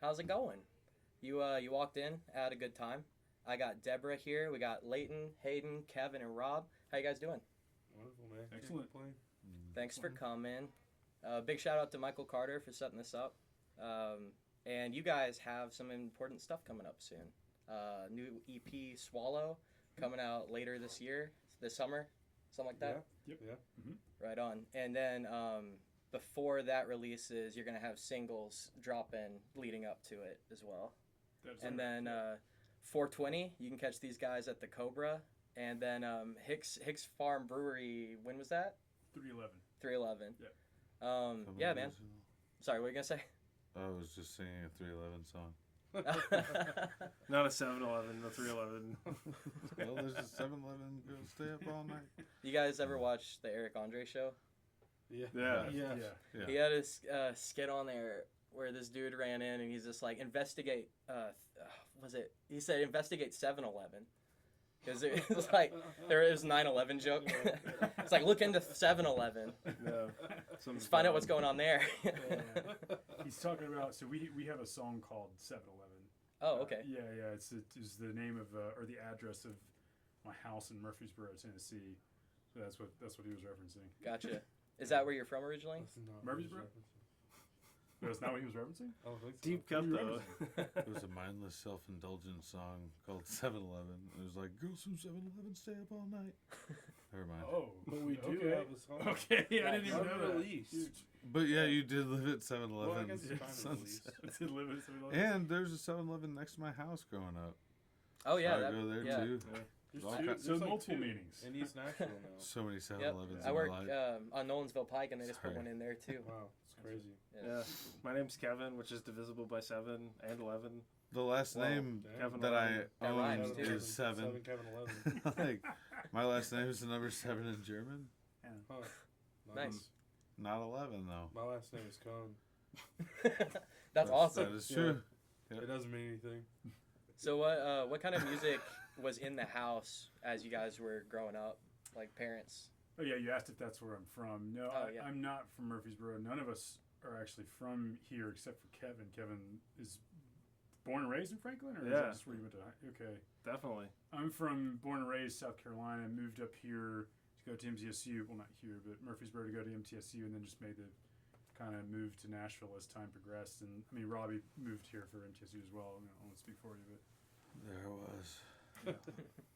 How's it going? You walked in, had a good time. I got Deborah here. We got Leighton, Hayden, Kevin, and Rob. How you guys doing? Wonderful, man. Excellent. Thanks for coming. Big shout out to Michael Carter for setting this up. And you guys have some important stuff coming up soon. New EP, Swallow, coming out later this year, this summer, something like that. Yep. Yeah. Mm-hmm. Right on. And then before that releases, you're gonna have singles dropping leading up to it as well. That's And right. then 420, you can catch these guys at the Cobra. And then Hicks Farm Brewery, when was that? 311. 311. Yeah. Yeah, man. Sorry, what were you gonna say? I was just singing a 311 song. Not a 7-Eleven, the 311. Well, there's a 7-Eleven. Go stay up all night. You guys ever watch the Eric Andre show? Yeah. Yeah. He had a skit on there where this dude ran in and he's just like, investigate, he said investigate 7-Eleven. Because it was like, there is 9/11 joke. It's like, look into 7-Eleven. No. Let's find out what's going on there. He's talking about, so we have a song called 7-Eleven. Oh, okay. Yeah. It's the name of, or the address of my house in Murfreesboro, Tennessee. So that's what he was referencing. Gotcha. Is that where you're from originally? Murfreesboro? That's not what he was referencing? I don't think so. Deep cut, though. It was a mindless, self-indulgent song called 7-Eleven. It was like, girls from 7-Eleven stay up all night. Never mind. Oh. But we do Okay. have a song. Okay, I didn't even know that. Unreleased. Huge. But yeah, you did live at Well, I 7-Eleven. guess it's kind of released. It's in Live at 7-Eleven. And there's a 7-Eleven next to my house growing up. Oh, yeah. So I that- go there yeah. too. There's All two. kinds- So There's like multiple two meanings. in East Nashville now. So many Yep. 7-Elevens I in work my life. on Nolensville Pike, and they just put Sorry. one in there, too. Wow, it's crazy. Yeah. My name's Kevin, which is divisible by 7 and 11. The last Wow, name damn. Kevin that I 11. That own rhymes, too. is 7. Kevin 11. Like, my last name is the number 7 in German. Huh. Nice. Not 11, though. My last name is Cohn. That's awesome. That is true. Yep. It doesn't mean anything. So what kind of music was in the house as you guys were growing up, like parents? Oh yeah, you asked if that's where I'm from. No, Oh, yeah. I'm not from Murfreesboro. None of us are actually from here except for Kevin. Kevin is born and raised in Franklin, or is Yeah. that just where you went to? Okay, Definitely. I'm from born and raised South Carolina. Moved up here to go to MTSU. Well, not here, but Murfreesboro to go to MTSU, and then just made the kind of move to Nashville as time progressed. And I mean, Robbie moved here for MTSU as well. I won't speak for you, but There it was.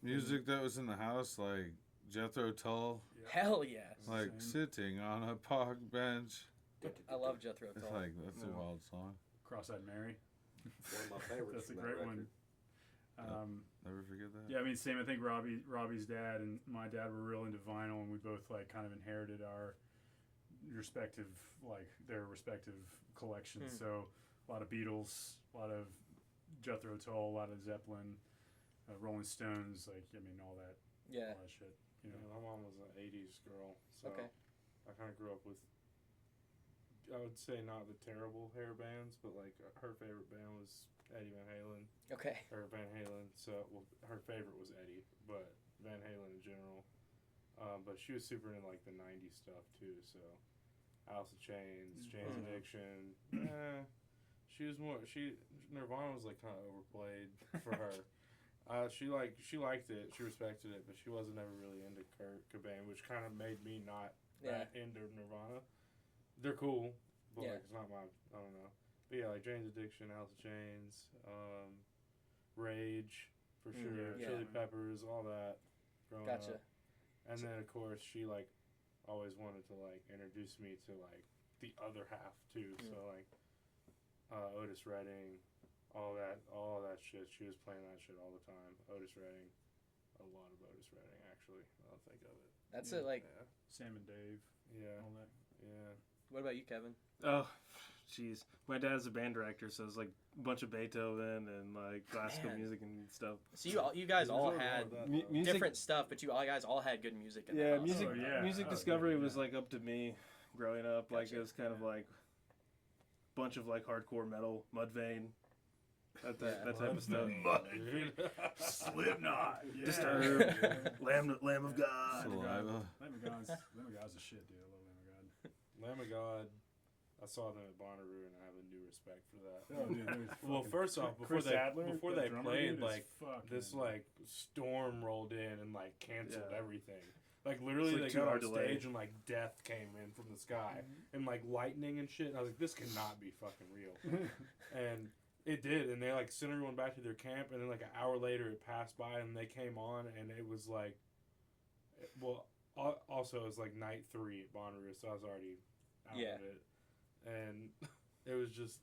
Music that was in the house, like Jethro Tull, Hell yeah. like Same. sitting on a park bench. I love Jethro It's Tull. like, that's a Yeah. wild song. Cross-eyed Mary. One of my favorites. That's a from that great record. one. Never forget that. Yeah, I mean, same. I think Robbie's dad and my dad were real into vinyl, and we both like kind of inherited our their respective collections. So a lot of Beatles, a lot of Jethro Tull, a lot of Zeppelin, Rolling Stones, all that, Yeah. all that shit. You Yeah, know, my mom was an 80s girl, so Okay. I kind of grew up with, I would say not the terrible hair bands, but like her favorite band was Eddie Van Halen, Okay. or Van Halen, so well, her favorite was Eddie, but Van Halen in general. But she was super into like the 90s stuff too, so Alice in Chains, Jane's Mhm. Addiction. Nirvana was like kind of overplayed for her. She liked it, she respected it, but she wasn't ever really into Kurt Cobain, which kind of made me not that into Nirvana. They're cool, but Yeah. like it's not my, I don't know. But yeah, like Jane's Addiction, Alice in Chains, Rage for sure, yeah. Chili Peppers, all that. Growing Gotcha. up. And then of course she like always wanted to like introduce me to like the other half too. So like Otis Redding, all that shit. She was playing that shit all the time. Otis Redding, a lot of Otis Redding actually. I'll think of it. That's it. Like, Yeah. Sam and Dave, Yeah. all that. Yeah. what about you, Kevin? Oh, jeez. My dad's a band director, so it's like a bunch of Beethoven and like classical Man. music and stuff. So you guys There's all nothing wrong had with that, Mu- though. music- different stuff, but you guys all had good music in the Yeah, house. music. Oh, yeah. Music Oh, discovery yeah, was yeah. like up to me, growing up. Like Gotcha. it was kind of like bunch of like hardcore metal, Mudvayne, that type of stuff. Slipknot, yeah. Disturbed, Lamb of God. Saliva. Lamb of God's a shit, dude. I love Lamb of God. Lamb of God. I saw them at Bonnaroo, and I have a new respect for that. Oh, dude, Well, first off, before Chris they Adler, before the they drummer played, dude, is like this fucking- like storm rolled in and like canceled Yeah. everything. Like literally, It's like they got 2 hour on delay. stage and like death came in from the sky and like lightning and shit. And I was like, this cannot be fucking real. And it did, and they like sent everyone back to their camp. And then like an hour later, it passed by, and they came on, and it was like, well, also it was like night 3 at Bonnaroo, so I was already out Yeah. of it, and it was just,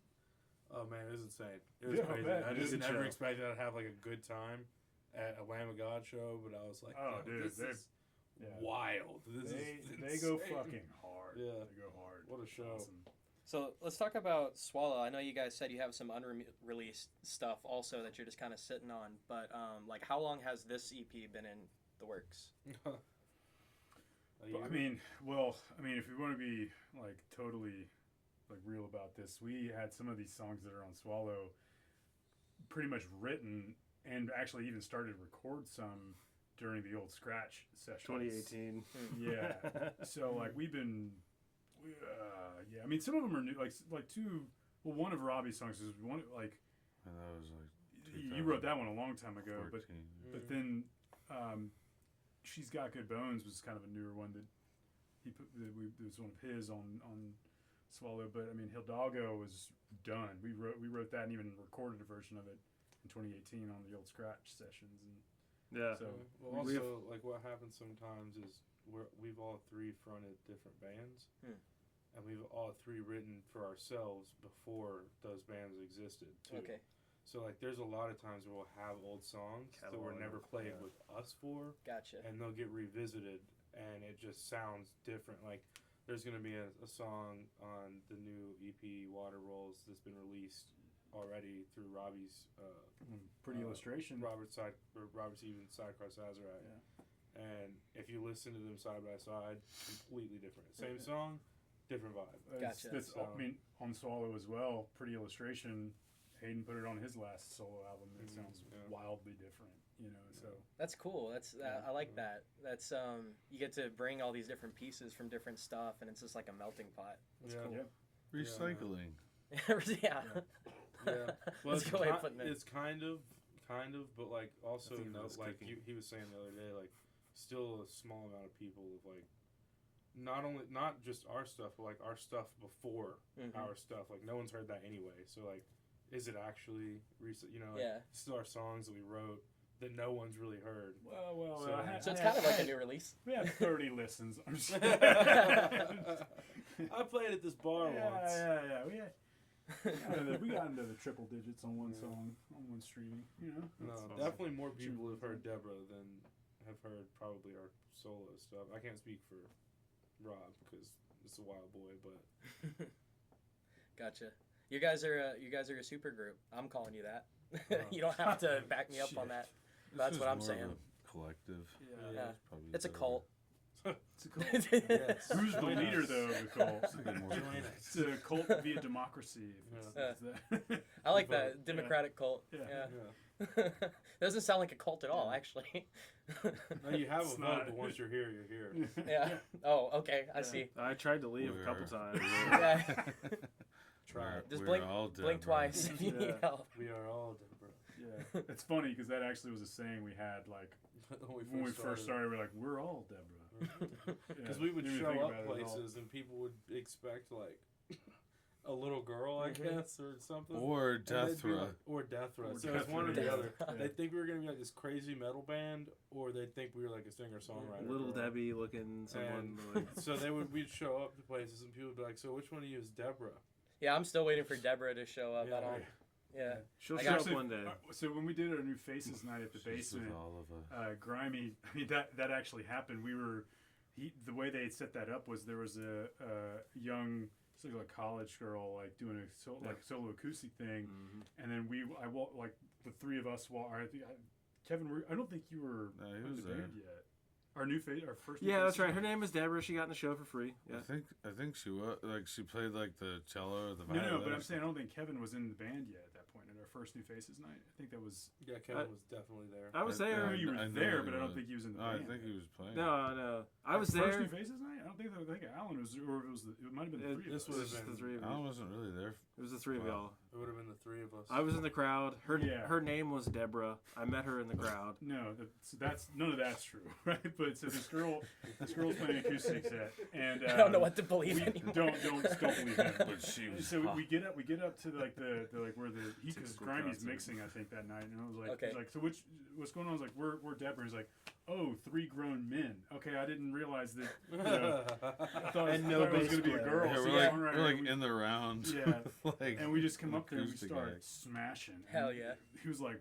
oh man, it was insane. It was Yeah, I crazy. bet. I It just is a never show. expected I'd have like a good time at a Lamb of God show, but I was like, Oh, yo, dude, this they're- is Yeah. wild. This They is go insane. fucking hard. Yeah. They go hard. What a show. Awesome. So let's talk about Swallow. I know you guys said you have some unreleased stuff also that you're just kind of sitting on, but like how long has this EP been in the works? But, I mean, if we want to be like totally like real about this, we had some of these songs that are on Swallow pretty much written and actually even started to record some during the old Scratch sessions. 2018. Yeah. So like we've been, yeah. I mean, some of them are new. Like two. Well, one of Robbie's songs is one like And that was like you wrote that one a long time ago, 14. but then She's Got Good Bones was kind of a newer one that he put. That it was one of his on Swallow. But I mean, Hidalgo was done. We wrote that and even recorded a version of it in 2018 on the old Scratch sessions. And Yeah. so Well, we also, like what happens sometimes is we've all 3 fronted different bands, and we've all 3 written for ourselves before those bands existed too. Okay. So like, there's a lot of times where we'll have old songs that were Catalog never them, played yeah. with us for, Gotcha. and they'll get revisited, and it just sounds different. Like, there's gonna be a song on the new EP Water Rolls that's been released already through Robbie's pretty illustration. Robert Stevens Sidecross Azurite. Yeah. And if you listen to them side by side, completely different. Same song, different vibe. Gotcha. That's, So- I mean, on Swallow as well. Pretty illustration. Hayden put it on his last solo album. It sounds yeah. wildly different, you know. So That's cool. That's I like that. That's you get to bring all these different pieces from different stuff, and it's just like a melting pot. That's Yeah. cool. Yep. Recycling. Yeah. Yeah. Well, That's a good way of putting it. it's kind of, but like also, I think no, that's like cooking. he was saying the other day, like still a small amount of people of like, not just our stuff, but like our stuff before our stuff. Like no one's heard that anyway. So like, is it actually recent? You know, like, Yeah. still our songs that we wrote that no one's really heard. well. So- So it's kind of like a new release. We had 30 listens. I'm just I played at this bar once. Yeah. We got into the triple digits on one song, on one streaming. You know. No, That's awesome. definitely more people have heard Deborah than have heard probably our solo stuff. I can't speak for Rob because it's a wild boy, but Gotcha. You guys are a super group. I'm calling you that. Oh. You don't have to back me up on that. That's This what is I'm more saying. of a collective. Yeah. Probably It's a better. cult. It's a cult. Yes. Who's the Join leader us. though of the cult? It's a bit more Join collective. us. It's a cult via democracy. Yeah. That. I like Vote. that democratic cult. Yeah. Yeah. Doesn't sound like a cult at all, actually. No, you have It's a vote, not. but once you're here, you're here. Yeah. Oh, okay. I see. I tried to leave a couple We're- times. Yeah. Try We're- it. Just we're blink- all Blink Deborah. twice if you Yeah. need help. We are all Deborah. Yeah, it's funny because that actually was a saying we had like when we first started. We're like, we're all Deborah. Because Yeah, we would didn't even show think up about it at all. places and people would expect like a little girl, I guess, or something. Or And they'd be DE3RA. like- or DE3RA. Or So it's one or the DE3RA. other. Yeah. They'd think we were gonna be like this crazy metal band, or they'd think we were like a singer songwriter. Little Debbie looking someone. Like, So we'd show up to places and people would be like, "So which one of you is Deborah?" Yeah, I'm still waiting for Deborah to show up. I don't. Yeah. she'll I show got- up one day. So when we did our new Faces night at the She's with basement, all of us. Grimy. I mean that actually happened. The way they had set that up was there was a young, sort of like college girl like doing a solo acoustic thing, and then like the 3 of us Kevin, I don't think you were No, he in was the there. band yet. Our first. New Yeah, that's Faces right. Her night. name is Deborah. She got in the show for free. Yeah. I think she was like she played like the cello or the No, violin. but I'm saying I don't think Kevin was in the band yet at that point at our first New Faces night. I think that was. Yeah, Kevin was definitely there. I was I there. know you were I know there, he but I don't was. think he was in the I band. think he was playing. No. I was First there. New Faces night. I don't think that. I think Alan was, or it was. It might have been the three. This of would us. have The been. three of I you. wasn't really there. It was the three of y'all. It would have been the three of us. I was in the crowd. Yeah. Her name was Deborah. I met her in the crowd. No, that's none of that's true, right? But so this girl's playing acoustic set, and I don't know what to we believe anymore. don't believe him. But she was So hot. we get up to like the like where the because Typical Grimey's concert. mixing I think that night, and I was like, Okay. he's like, so what's going on? I was like, we're Deborah. He's like, oh, 3 grown men. Okay, I didn't realize that. You know, I thought, And I no thought it was bass gonna be a player. girl. Yeah, so we're yeah, like, we're we're like and we- in the round. Yeah. like, and we just come up there and we acoustic start act. smashing. Hell And yeah. He was like,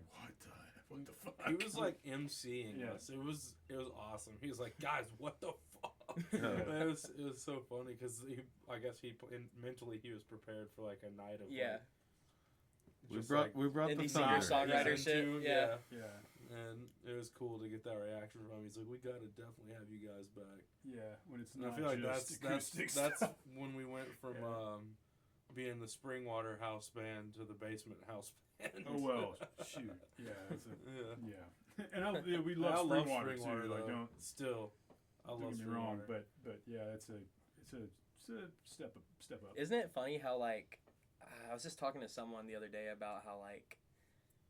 what the fuck? He was like emceeing Yeah. us. It was awesome. He was like, guys, what the fuck? Yeah. And it was so funny because I guess mentally he was prepared for like a night of Yeah. like, We just, brought like, we brought the Indie thunder. singer-songwriter listen shit, to, yeah. Yeah. And it was cool to get that reaction from him. He's like, we gotta definitely have you guys back. Yeah, when it's And not I feel like just that's acoustic that's stuff. when we went from Yeah. being the Springwater house band to the basement house band. Oh well, shoot. Yeah, it's a, Yeah. yeah. And we I love love Springwater too. Springwater, Like, though. don't Still, I love get me wrong, Springwater. but yeah, it's a step up. Isn't it funny how like I was just talking to someone the other day about how like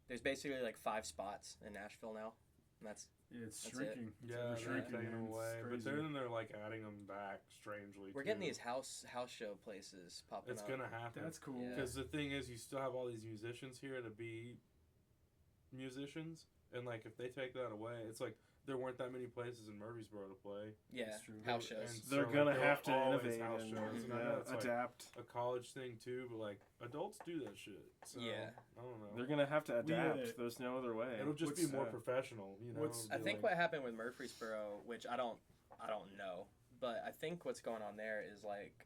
there's basically like 5 spots in Nashville now, and that's It's That's shrinking. It's Yeah, ever they're shrinking. taking man. them It's away, but crazy. then they're like adding them back strangely. we're too. getting these house show places popping It's up. gonna happen. That's cool. Yeah. Because the thing is, you still have all these musicians here to be musicians, and like if they take that away, it's like there weren't that many places in Murfreesboro to play. Yeah, That's true. house shows. And They're so, gonna like, have to there were always innovate house and shows, and I know it's like adapt. a college thing too, but like adults do that shit. So, Yeah. I don't know. They're gonna have to We, adapt. There's no other way. It'll just be What's, more professional, you know. what's- It'll I be think like- what happened with Murfreesboro, which I don't know, but I think what's going on there is like,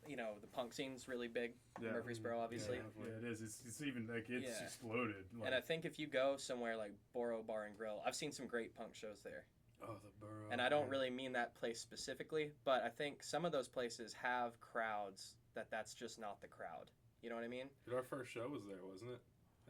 you know, the punk scene's really big in Yeah. Murfreesboro, obviously. Yeah. Yeah, it is. It's even like it's Yeah. exploded. Like, And I think if you go somewhere like Boro Bar and Grill, I've seen some great punk shows there. Oh, the borough. And I don't yeah. really mean that place specifically, but I think some of those places have crowds that's just not the crowd. You know what I mean? Dude, our first show was there, wasn't it?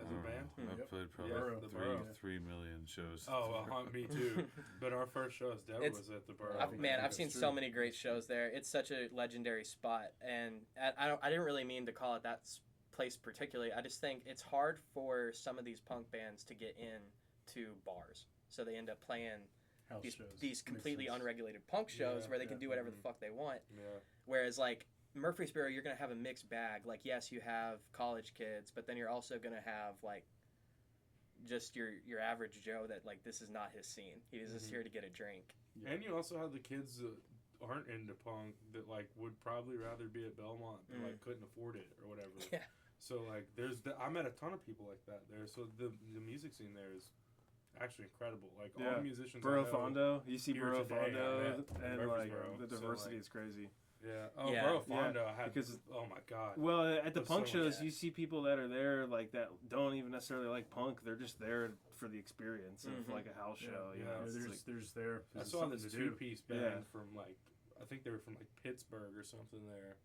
As a band. I've Yep. played probably Borough. The Borough. 3 million shows. Oh, me too. But our first show as Deborah It's- was at the Borough. Man, I've that's seen true. so many great shows there. It's such a legendary spot, and I didn't really mean to call it that place particularly. I just think it's hard for some of these punk bands to get in to bars, so they end up playing house these shows. these Makes completely sense. unregulated punk shows Yeah, where they can yeah, do whatever the fuck they want. Yeah. Whereas like Murfreesboro, you're gonna have a mixed bag. Like yes, you have college kids, but then you're also gonna have like just your average Joe that like this is not his scene. He's just Mhm. here to get a drink. Yeah. And you also have the kids that aren't into punk that like would probably rather be at Belmont but like couldn't afford it or whatever. Yeah. So like I met a ton of people like that there. So the music scene there is actually incredible. Like all Yeah. the musicians. Borough I know, Fondo, you see here Borough today, I Fondo, met in and like Murfreesboro, the so, diversity like- is crazy. Yeah. Oh, Yeah. Borough Yeah, Fondo. I had because- oh my god. Well, at the That's punk so shows, much. you see people that are there like that don't even necessarily like punk. They're just there for the experience of Mhm. like a house show. You yeah. know, Yeah, It's there's like- there's there. I There's saw something this to do. two-piece band Yeah. from like I think they were from like Pittsburgh or something there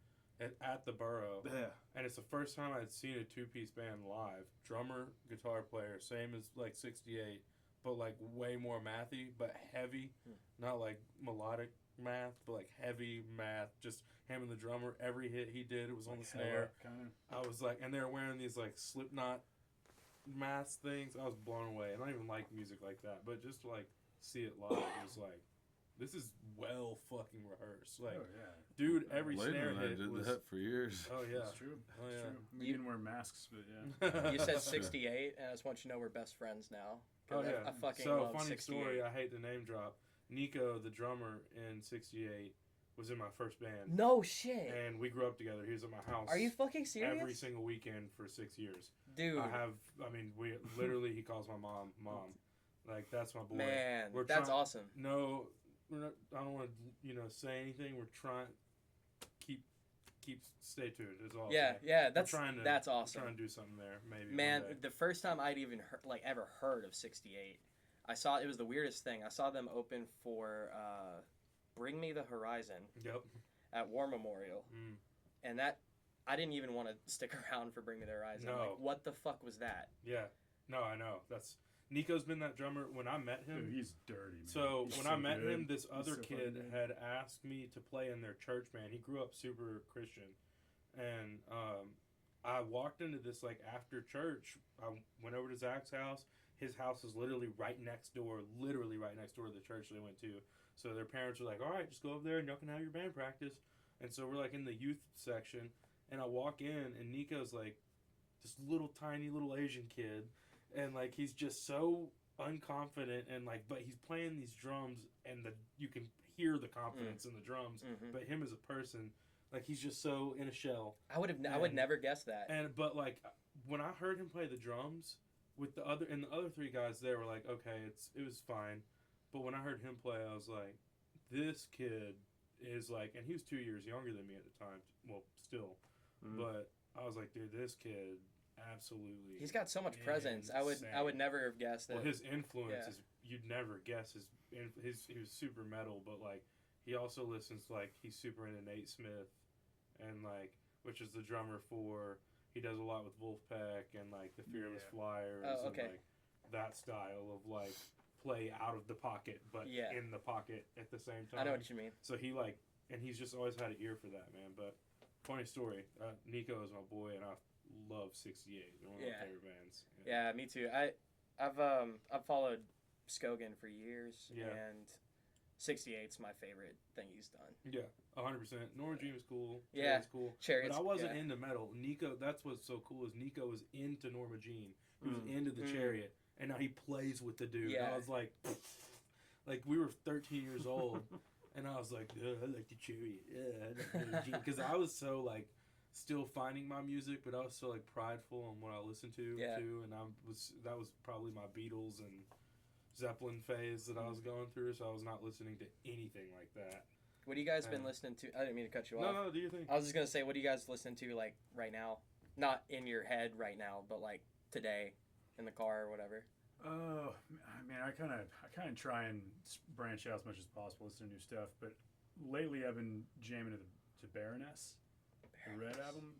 at the Borough. yeah, And it's the first time I'd seen a two-piece band live. Drummer, guitar player, same as like 68, but like way more mathy, but heavy. Not like melodic math, but like heavy math. Just him and the drummer. Every hit he did, it was on the snare. Kind I was like, and they were wearing these like Slipknot mask things. I was blown away. I don't even like music like that, but just to like see it live, it was like, this is well fucking rehearsed. Like, oh yeah, dude, every Layton snare and I hit did was. that for years. Oh yeah. that's true. Oh, That's yeah. true. We You- didn't wear masks, but yeah. You said 68, and I just want you to know we're best friends now. 'Cause Oh yeah. I fucking So love funny 68. story. I hate to name drop. Nico, the drummer in 68, was in my first band, No shit. and we grew up together. He was at my house. Are you fucking serious? every single weekend for 6 years? Dude, I mean, we literally he calls my mom. Like that's my boy. man, We're that's trying- awesome. No, we're not. I don't want to say anything. We're trying. Stay tuned. Is all. Yeah, I'll say. yeah, that's trying to- that's We're awesome. trying to do something there, maybe. Man, one day. the first time I'd even ever heard of 68, I saw it was the weirdest thing. I saw them open for Bring Me the Horizon Yep. at War Memorial, Mm. and that I didn't even want to stick around for Bring Me the Horizon. I'm No. like, what the fuck was that? Yeah. No, I know. Nico's been that drummer when I met him. Dude, he's dirty, man. So He's when so I met good. him, this He's other so kid fucking good. had asked me to play in their church band. He grew up super Christian, and I walked into this like after church. I went over to Zach's house. His house is literally right next door to the church they went to. So their parents were like, "All right, just go over there and y'all can have your band practice." And so we're like in the youth section, and I walk in, and Nico's like this little tiny little Asian kid, and like he's just so unconfident, and like, but he's playing these drums, and you can hear the confidence in the drums. Mm-hmm. But him as a person, like he's just so in a shell. I would never guess that. But like when I heard him play the drums with the other three guys there were like, okay, it was fine. But when I heard him play, I was like, this kid is like, and he was 2 years younger than me at the time. Well, still, but I was like, dude, this kid absolutely. He's got so much presence. I would never have guessed that. Well, his influence is you'd never guess he was super metal, but like he also listens to, like, he's super into Nate Smith, and like, which is the drummer for. He does a lot with Wolfpack and like the Fearless Flyers and like that style of like play out of the pocket but in the pocket at the same time. I know what you mean. So he like, and he's just always had an ear for that, man. But funny story, Nico is my boy, and I love 68. They're one of my favorite bands. Yeah, me too. I've followed Skogan for years, and 68's my favorite thing he's done. Yeah, 100%. Norma Jean was cool. Yeah, was cool. Chariots, but I wasn't into metal. Nico, that's what's so cool is Nico was into Norma Jean. He was into the Chariot, and now he plays with the dude. Yeah. And I was like, we were 13 years old, and I was like, I like the Chariot. Yeah, I like Norma Jean. Because I was so like still finding my music, but I was so like prideful on what I listened to too, and that was probably my Beatles and Zeppelin phase that I was going through, so I was not listening to anything like that. What have you guys been listening to? I didn't mean to cut you off. No, do you think? I was just going to say, what do you guys listen to, like, right now? Not in your head right now, but, like, today, in the car or whatever. Oh, man, I kind of try and branch out as much as possible, listen to new stuff, but lately I've been jamming to Baroness, the Red album.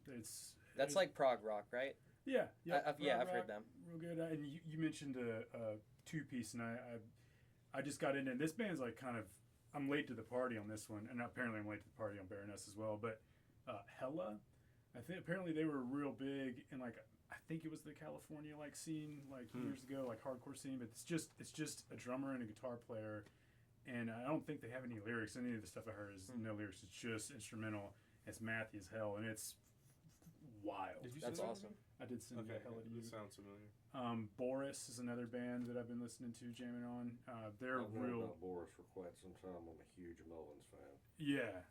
That's like prog rock, right? Yeah. I've heard them. Real good. And you mentioned a two-piece, and I just got into it. This band's like kind of, I'm late to the party on this one, and apparently I'm late to the party on Baroness as well. But Hella, I think apparently they were real big in like I think it was the California like scene like years ago, like hardcore scene. But it's just a drummer and a guitar player, and I don't think they have any lyrics. Any of the stuff I heard is no lyrics. It's just instrumental. It's mathy as hell, and it's wild. Did you That's say that? awesome. I did send Hella to you. That sounds familiar. Boris is another band that I've been listening to, jamming on. They're I've known real. about Boris for quite some time. I'm a huge Mullins fan. Yeah.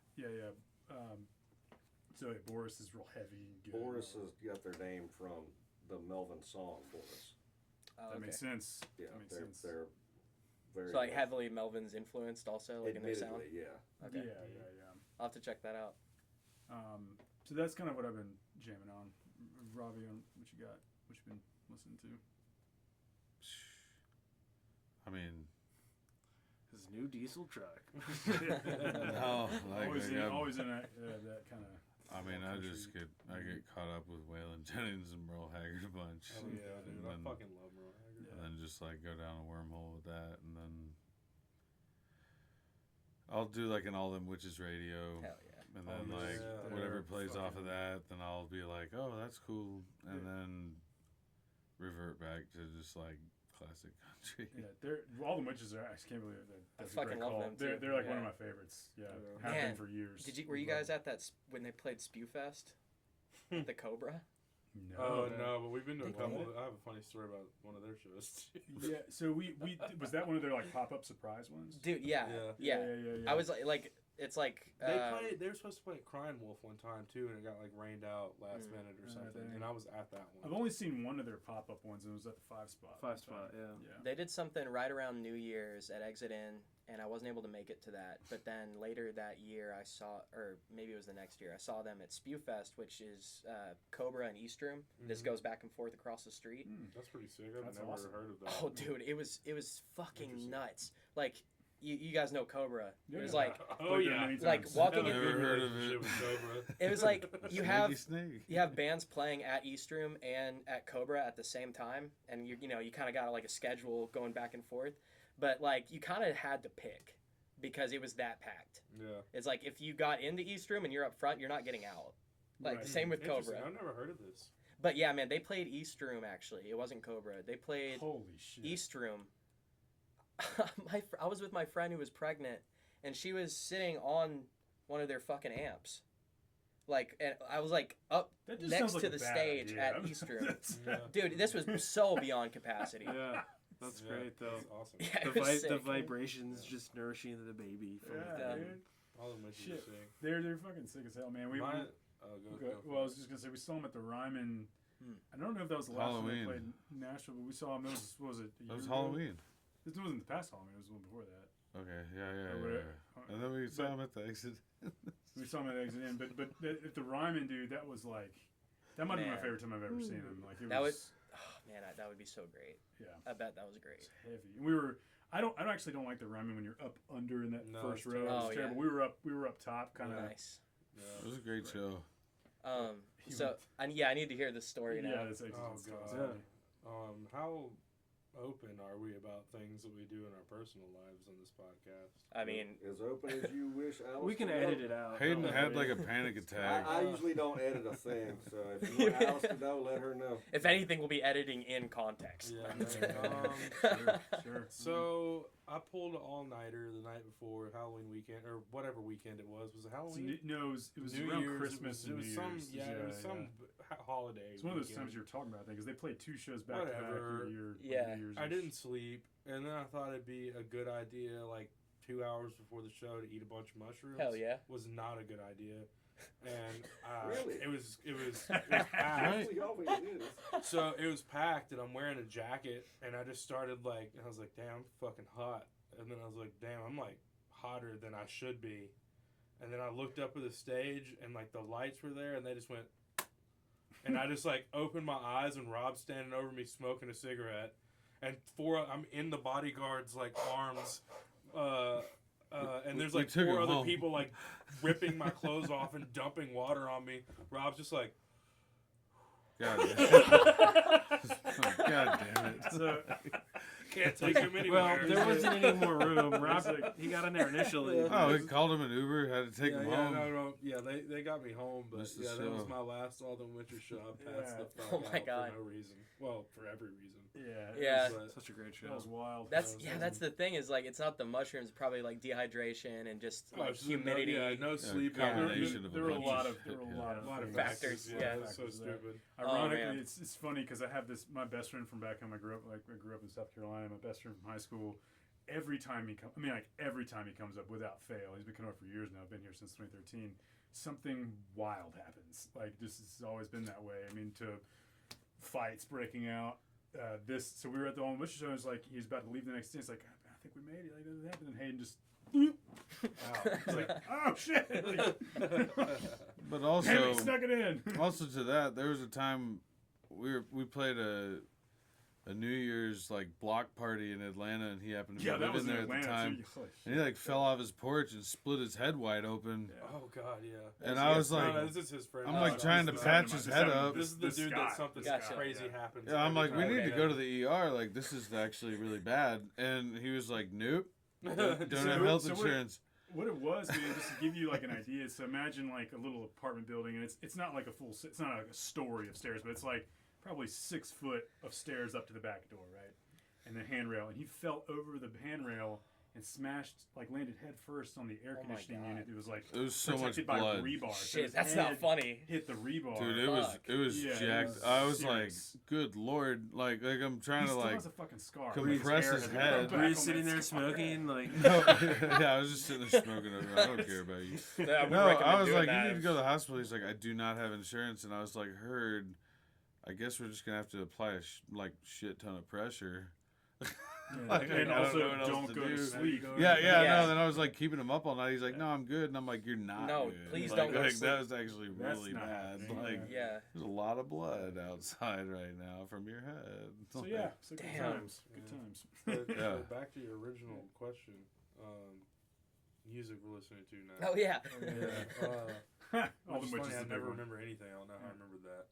So Boris is real heavy and good. Boris has got their name from the Melvin song Boris. Oh, That makes sense. Yeah, that makes sense. they're very. So, like, heavily Melvin's influenced also, like, in their sound? Admittedly, yeah. Okay. Yeah. I'll have to check that out. So that's kind of what I've been jamming on. Ravi, what you got? What you been listening to? I mean, His new diesel truck. no, like always in that kind of. I mean, I get caught up with Waylon Jennings and Merle Haggard a bunch. Oh yeah, dude, I then, fucking love Merle Haggard. and then just like go down a wormhole with that, and then I'll do like an All Them Witches radio. Hell yeah. And then Oh, like yeah. whatever They're plays off fucking- of that, then I'll be like, oh, that's cool, and Yeah. then revert back to just like classic country. Yeah, all the witches are. I can't believe that. That's a great fucking love call. them, too. They're like one of Yeah. my favorites. Yeah, Yeah. have Man, been for years. Were you guys at that when they played Spewfest? The Cobra? No. Oh no, but we've been to a They couple. did? I have a funny story about one of their shows. Yeah. So we was that one of their like pop-up surprise ones? Dude, yeah. Yeah. I was like it's like They were supposed to play Crying Wolf one time too, and it got like rained out last minute or something. dang. And I was at that I've one. only seen one of their pop-up ones, and it was at the 5 spot. 5 spot, yeah. Yeah. they did something right around New Year's at Exit In, and I wasn't able to make it to that. But then later that year, I saw, or maybe it was the next year, I saw them at Spewfest, which is Cobra and Eastroom. This goes back and forth across the street. That's pretty sick. I've That's never awesome. heard of that. Oh, dude, it was fucking Interesting. nuts. Like, you guys know Cobra. Yeah, It was yeah. like Oh Played there yeah. many like times. walking Have a in- good Never heard of relationship it. with Cobra. it was like you have Snake. you have bands playing at East Room and at Cobra at the same time, and you kind of got like a schedule going back and forth, but like you kind of had to pick because it was that packed. Yeah. It's like if you got into East Room and you're up front, you're not getting out. Like Right. same with Interesting. Cobra. I've never heard of this. But yeah, man, they played East Room actually. It wasn't Cobra. They played Holy shit. East Room. I was with my friend who was pregnant, and she was sitting on one of their fucking amps. Like, and I was like up That just next sounds like to a the bad stage idea. at East Room. Yeah. Dude, this was so beyond capacity. Yeah, that's Yeah, great though. That's awesome. Yeah, The, it was the sick. vibrations just nourishing the baby. From Yeah, within. dude. All of them are Shit. sick. They're fucking sick as hell, man. Go, Okay, well, I was just gonna say we saw them at the Ryman. I don't know if that was the last time they Halloween. played in Nashville, but we saw them. It was, what was it? A That was year ago? Halloween. This wasn't the past Halloween. It was the one before that. Okay, yeah. Or whatever. And then we saw him at the exit. We saw them at Exit Inn, but at the Ryman, dude, that was like that might be my Man. favorite time I've ever seen them. Like it That was, Oh man, that would be so great. yeah, I bet that was great. it's heavy. And we were. I actually don't like the Ryman when you're up under in that No, first it's row. terrible. It's Oh, yeah. terrible. We were up top, kind of. Nice. It was a great show. He So I need to hear this story now. Yeah, that's Exit Oh, Inn's God. constantly. How open are we about things that we do in our personal lives on this podcast? I mean, As open as you wish, Alice. We can to edit know. it out. Hayden Don't had worry. like a panic attack. I usually don't edit a thing, so if you want Alice to know, let her know. if anything, we'll be editing in context. Yeah. Sure. So I pulled an all-nighter the night before Halloween weekend, or whatever weekend it was. Was it So, Halloween? no, it was New around Year's, Christmas it and was New some, Year's. Yeah, it was some holiday. It's one of those weekend. times you were talking about, I think, because they played two shows back to back Whatever. in a year. Yeah. New Year's. I didn't sleep, and then I thought it'd be a good idea, like 2 hours before the show, to eat a bunch of mushrooms. Hell yeah. Was not a good idea, and Really? it was packed. Actually, always is. So it was packed, and I'm wearing a jacket, and I just started like, I was like, damn, I'm fucking hot, and then I was like, damn, I'm like hotter than I should be, and then I looked up at the stage, and like the lights were there, and they just went, and I just like opened my eyes, and Rob's standing over me smoking a cigarette, and I'm in the bodyguard's like arms, and there's We like took four him other home. people like ripping my clothes off and dumping water on me. Rob's just like, God damn it. So, can't take him anywhere. Well, there wasn't any more room. Rob, he got in there initially. Oh, we called him an Uber, had to take him home. No. Yeah, they got me home, but Missed the yeah, that was show. my last All the Winter show. I passed Yeah. the fuck Oh my out God. for no reason. Well, for every reason. yeah. Yeah. But Such a great show. That was wild. That's the thing is like it's not the mushrooms, probably like dehydration and just oh, like it's just humidity. no sleep. combination of There were a lot of a lot of Factors, Yeah, yeah. that's so Factors there. stupid. Ironically, man. it's funny because I have my best friend from back home. I grew up in South Carolina. My best friend from high school. Every time he comes up without fail, he's been coming up for years now. I've been here since 2013. Something wild happens. Like this has always been that way. I mean, to fights breaking out. So we were at the All Winter show. And it's like he's about to leave the next day. It's like I think we made it. Like that happened. And Hayden just. Wow. It's like, oh shit! Like, But damn, also, he snuck it in. also to that, there was a time we played a New Year's like block party in Atlanta, and he happened to be Yeah, that was living in there at Atlanta the time. too. Holy And he like fell off his porch and split his head wide open. Yeah. Oh God, yeah. And I was No, like, no, this is his friend. I'm Oh, like no, trying to this is patch happening his to head my- up. This is the This dude guy. that something Gotcha. crazy Yeah. happens. Yeah, I'm like, we every need to time. go to the ER. Like, this is actually really bad. And he was like, nope, don't So have what- health so what- insurance. What it was, man, just to give you like an idea. So imagine like a little apartment building, and it's not like it's not like a story of stairs, but it's like probably 6 foot of stairs up to the back door, right? And the handrail, and he fell over the handrail and landed head first on the air Oh my conditioning God. unit. It was like It was so much protected by blood. rebar. So Shit, his that's not head funny. Hit the rebar. Dude, Fuck. it was Yeah, it jacked. was I was serious. like, good lord. Like I'm trying He to still like has a fucking scar. compress Like, his hair head. had grown Were you back on sitting that there scar. smoking? Like, No, yeah, I was just sitting there smoking over. I don't care about you. Yeah, I would No, recommend I was doing like, that. you need to go to the hospital. He's like, I do not have insurance, and I was like, heard. I guess we're just gonna have to apply a shit ton of pressure. Yeah, Like, and I don't also know what else don't to go to do. sleep. Yeah, Yeah. no. Then I was like keeping him up all night. He's like, no, I'm good, and I'm like, you're not. No, good. please Like, don't go to like, sleep. that was actually That's really not bad. happening, Like, Yeah. there's a lot of blood outside right now from your head. So yeah, so good Damn. times. Good times. But, Yeah. Back to your original question. music we're listening to now. Oh yeah. All the Which is witches. funny, I is a big never one. remember anything. I don't know how I remembered that.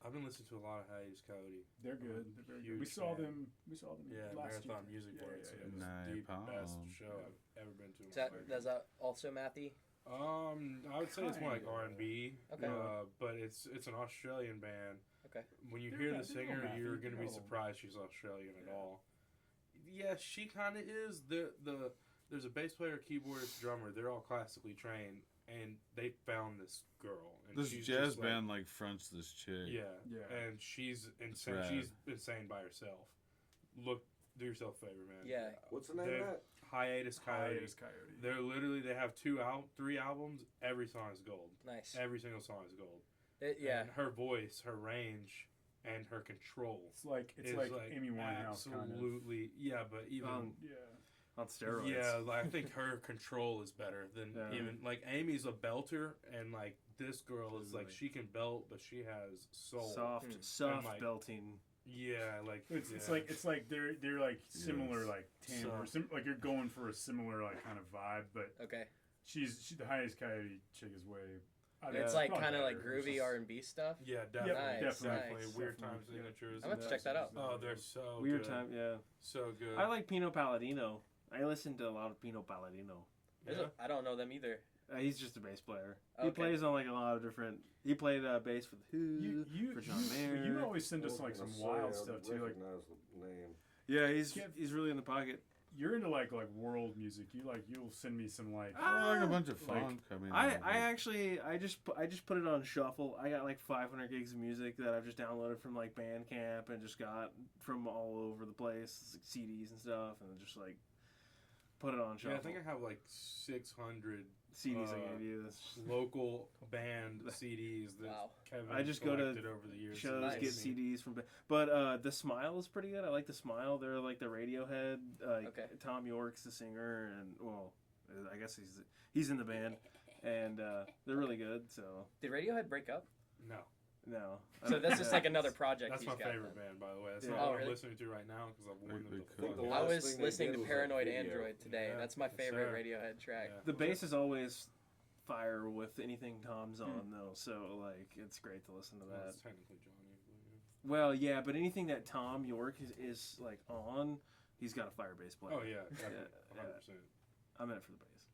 I've been listening to a lot of Hiatus Coyote. They're good. They're very good. Huge We saw fan. them. We saw them. Yeah, last Marathon year. Music Yeah, Works. yeah, It was yeah. the Napalm. best show I've ever been to in Is my that, life. does that also Matthew? I would say it's more like Kinda. R&B. Okay. But it's an Australian band. Okay. When you They're hear not- the they're no singer, you're Matthew, gonna they're be no- surprised she's Australian at Yeah. all. Yeah, she kind of is. There's a bass player, keyboardist, drummer. They're all classically trained, and they found this girl. And This she's jazz just band like fronts this chick. Yeah, Yeah. and she's insane. rad. She's insane by herself. Do yourself a favor, man. Yeah. What's the name They're- of that? Hiatus Coyote. Hiatus Coyote. They have 3 albums. Every song is gold. Nice. Every single song is gold. Yeah. And her voice, her range, and her control. It's like is Amy Winehouse kind of. absolutely, yeah, but even Yeah. On steroids. yeah, like, I think her control is better than Yeah. even like Amy's a belter, and like this girl is like Totally. she can belt, but she has soul. Soft, Hmm. soft And, like, belting. Yeah, like It's yeah. it's like they're like similar Yes. like timbre, like you're going for a similar like kind of vibe, but Okay. the Hiatus Coyote chick is way. I mean, It's like not kind of like better, it's groovy just- R&B stuff. Yeah, definitely, Nice, definitely. nice. Weird time Definitely, yeah. signatures. I'm gonna have to check that out. Oh, they're so Weird good. time, yeah. So good. I like Pino Palladino. I listen to a lot of Pino Palladino. Yeah. I don't know them either. He's just a bass player. Okay. He plays on like a lot of different. He played bass for the Who, for John Mayer. you always send us I like was some gonna wild say, I stuff too. Like recognize the name. Yeah, Kev- he's really in the pocket. you're into like world music. You'll send me some like. I like a bunch of Like, funk. I mean, I just put it on shuffle. I got like 500 gigs of music that I've just downloaded from like Bandcamp and just got from all over the place, like CDs and stuff, and just like put it on shuffle. Yeah, I think I have like 600 CDs I gave you. That's local band CDs that Wow. Kevin I just go to collected over the years. shows, Nice. get CDs from. But The Smile is pretty good. I like The Smile. They're like the Radiohead. Okay. Tom York's the singer, and well, I guess he's in the band, and they're really good. So Did Radiohead break up? No, no. So that's just like another project that's he's my got. favorite band, by the way. That's Yeah. not Oh, what really? I'm listening to right now because I've worn them They to could. fuck. The I last was thing they listening did to was that Paranoid video. Android today, Yeah. and that's my Yes, favorite sir. Radiohead track. Yeah. The bass is always fire with anything Tom's Hmm. on though, so like it's great to listen to Well, that. it's technically Johnny. Well, yeah, but anything that Tom York is like on, he's got a fire bass player. Oh yeah, Yeah, 100%. I'm in it for the bass.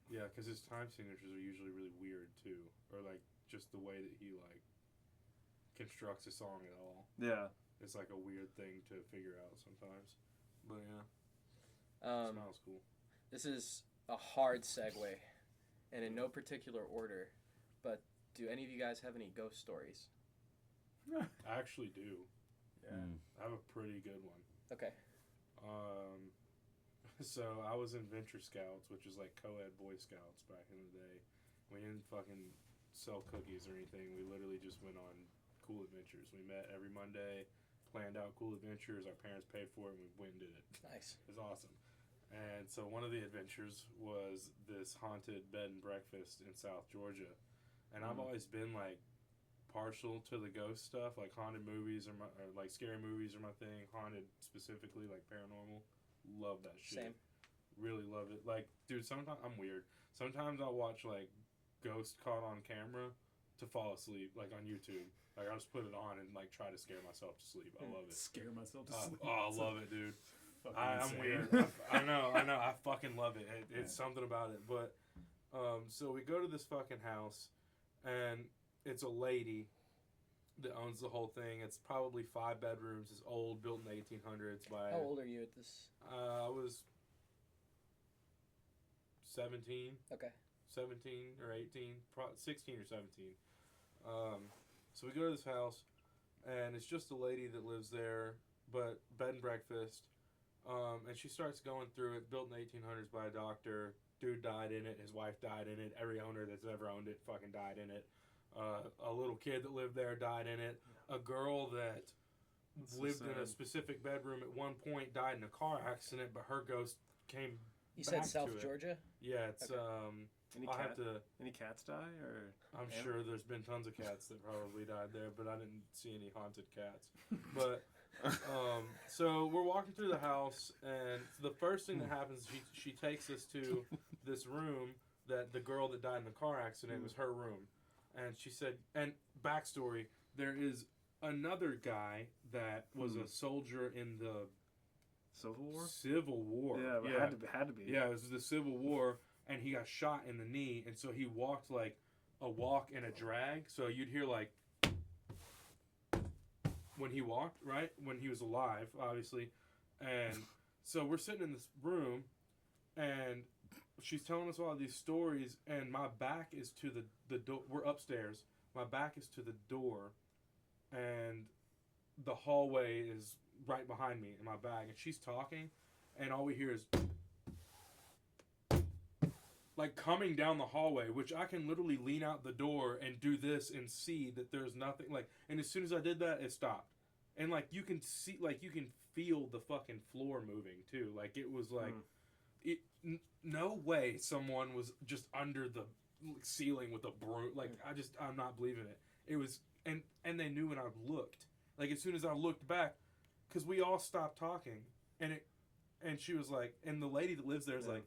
Yeah, because his time signatures are usually really weird too, or like just the way that he like constructs a song at all. Yeah. It's like a weird thing to figure out sometimes. But yeah, smells cool. This is a hard segue, and in no particular order, but do any of you guys have any ghost stories? I actually do. Yeah. I have a pretty good one. Okay. So I was in Venture Scouts, which is like co-ed Boy Scouts back in the day. We didn't fucking sell cookies or anything. We literally just went on cool adventures. We met every Monday, planned out cool adventures. Our parents paid for it, and we went and did it. Nice. It was awesome. And so one of the adventures was this haunted bed and breakfast in South Georgia. And I've always been like partial to the ghost stuff, like haunted movies or like scary movies are my thing. Haunted specifically, like paranormal. Love that shit. Same. Really love it. Like, dude, sometimes I'm weird. Sometimes I'll watch like ghost caught on camera to fall asleep, like on YouTube. Like I'll just put it on and like try to scare myself to sleep. I love it. Scare myself to sleep. Oh, I love it, dude. Fucking I'm insane. weird. I know. I fucking love it. It's something about it. But so we go to this fucking house, and it's a lady that owns the whole thing. It's probably 5 bedrooms. It's old, built in the 1800s. By How old are you at this? I was 17. Okay. 17 or 18, 16 or 17. So we go to this house, and it's just a lady that lives there, but bed and breakfast. And she starts going through it, built in the 1800s by a doctor. Dude died in it. His wife died in it. Every owner that's ever owned it fucking died in it. A little kid that lived there died in it. A girl that That's so lived in a sad. specific bedroom at one point died in a car accident, but her ghost came. You said back South to it. Georgia? Yeah, it's Okay. Any cats die or? I'm sure there's been tons of cats that probably died there, but I didn't see any haunted cats. But So we're walking through the house, and the first thing that happens, she takes us to this room that the girl that died in the car accident was her room. And she said, and backstory, there is another guy that was a soldier in the Civil War. Yeah, Yeah. Had to be. Yeah, it was the Civil War, and he got shot in the knee, and so he walked like a walk and a drag. So you'd hear like when he walked, right? When he was alive, obviously. And so we're sitting in this room, and she's telling us all these stories, and my back is to the door. We're upstairs. My back is to the door, and the hallway is right behind me in my bag. And she's talking, and all we hear is like coming down the hallway, which I can literally lean out the door and do this and see that there's nothing. Like, and as soon as I did that, it stopped. And like you can see, like you can feel the fucking floor moving too. Like it was like, no way someone was just under the ceiling with a broom. Like I'm not believing it. It was, and they knew when I looked. Like as soon as I looked back, because we all stopped talking, and she was like, and the lady that lives there is like,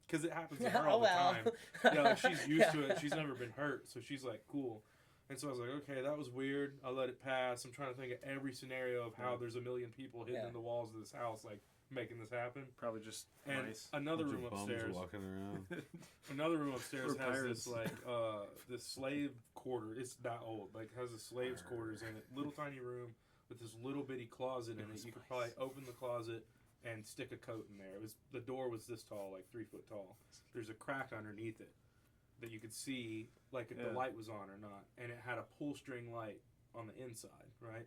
because it happens to her all the time. Yeah, like she's used to it. She's never been hurt, so she's like, cool. And so I was like, okay, that was weird. I let it pass. I'm trying to think of every scenario of how there's a million people hidden in the walls of this house, like making this happen. Probably just and nice. Another Bunch room of bums upstairs. walking around. Another room upstairs We're has pirates. this like this slave quarter. It's that old. Like has a slave's quarters in it. Little tiny room with this little bitty closet in it. You could probably open the closet and stick a coat in there. The door was this tall, like 3 foot tall. There's a crack underneath it that you could see, like if the light was on or not, and it had a pull string light on the inside, right?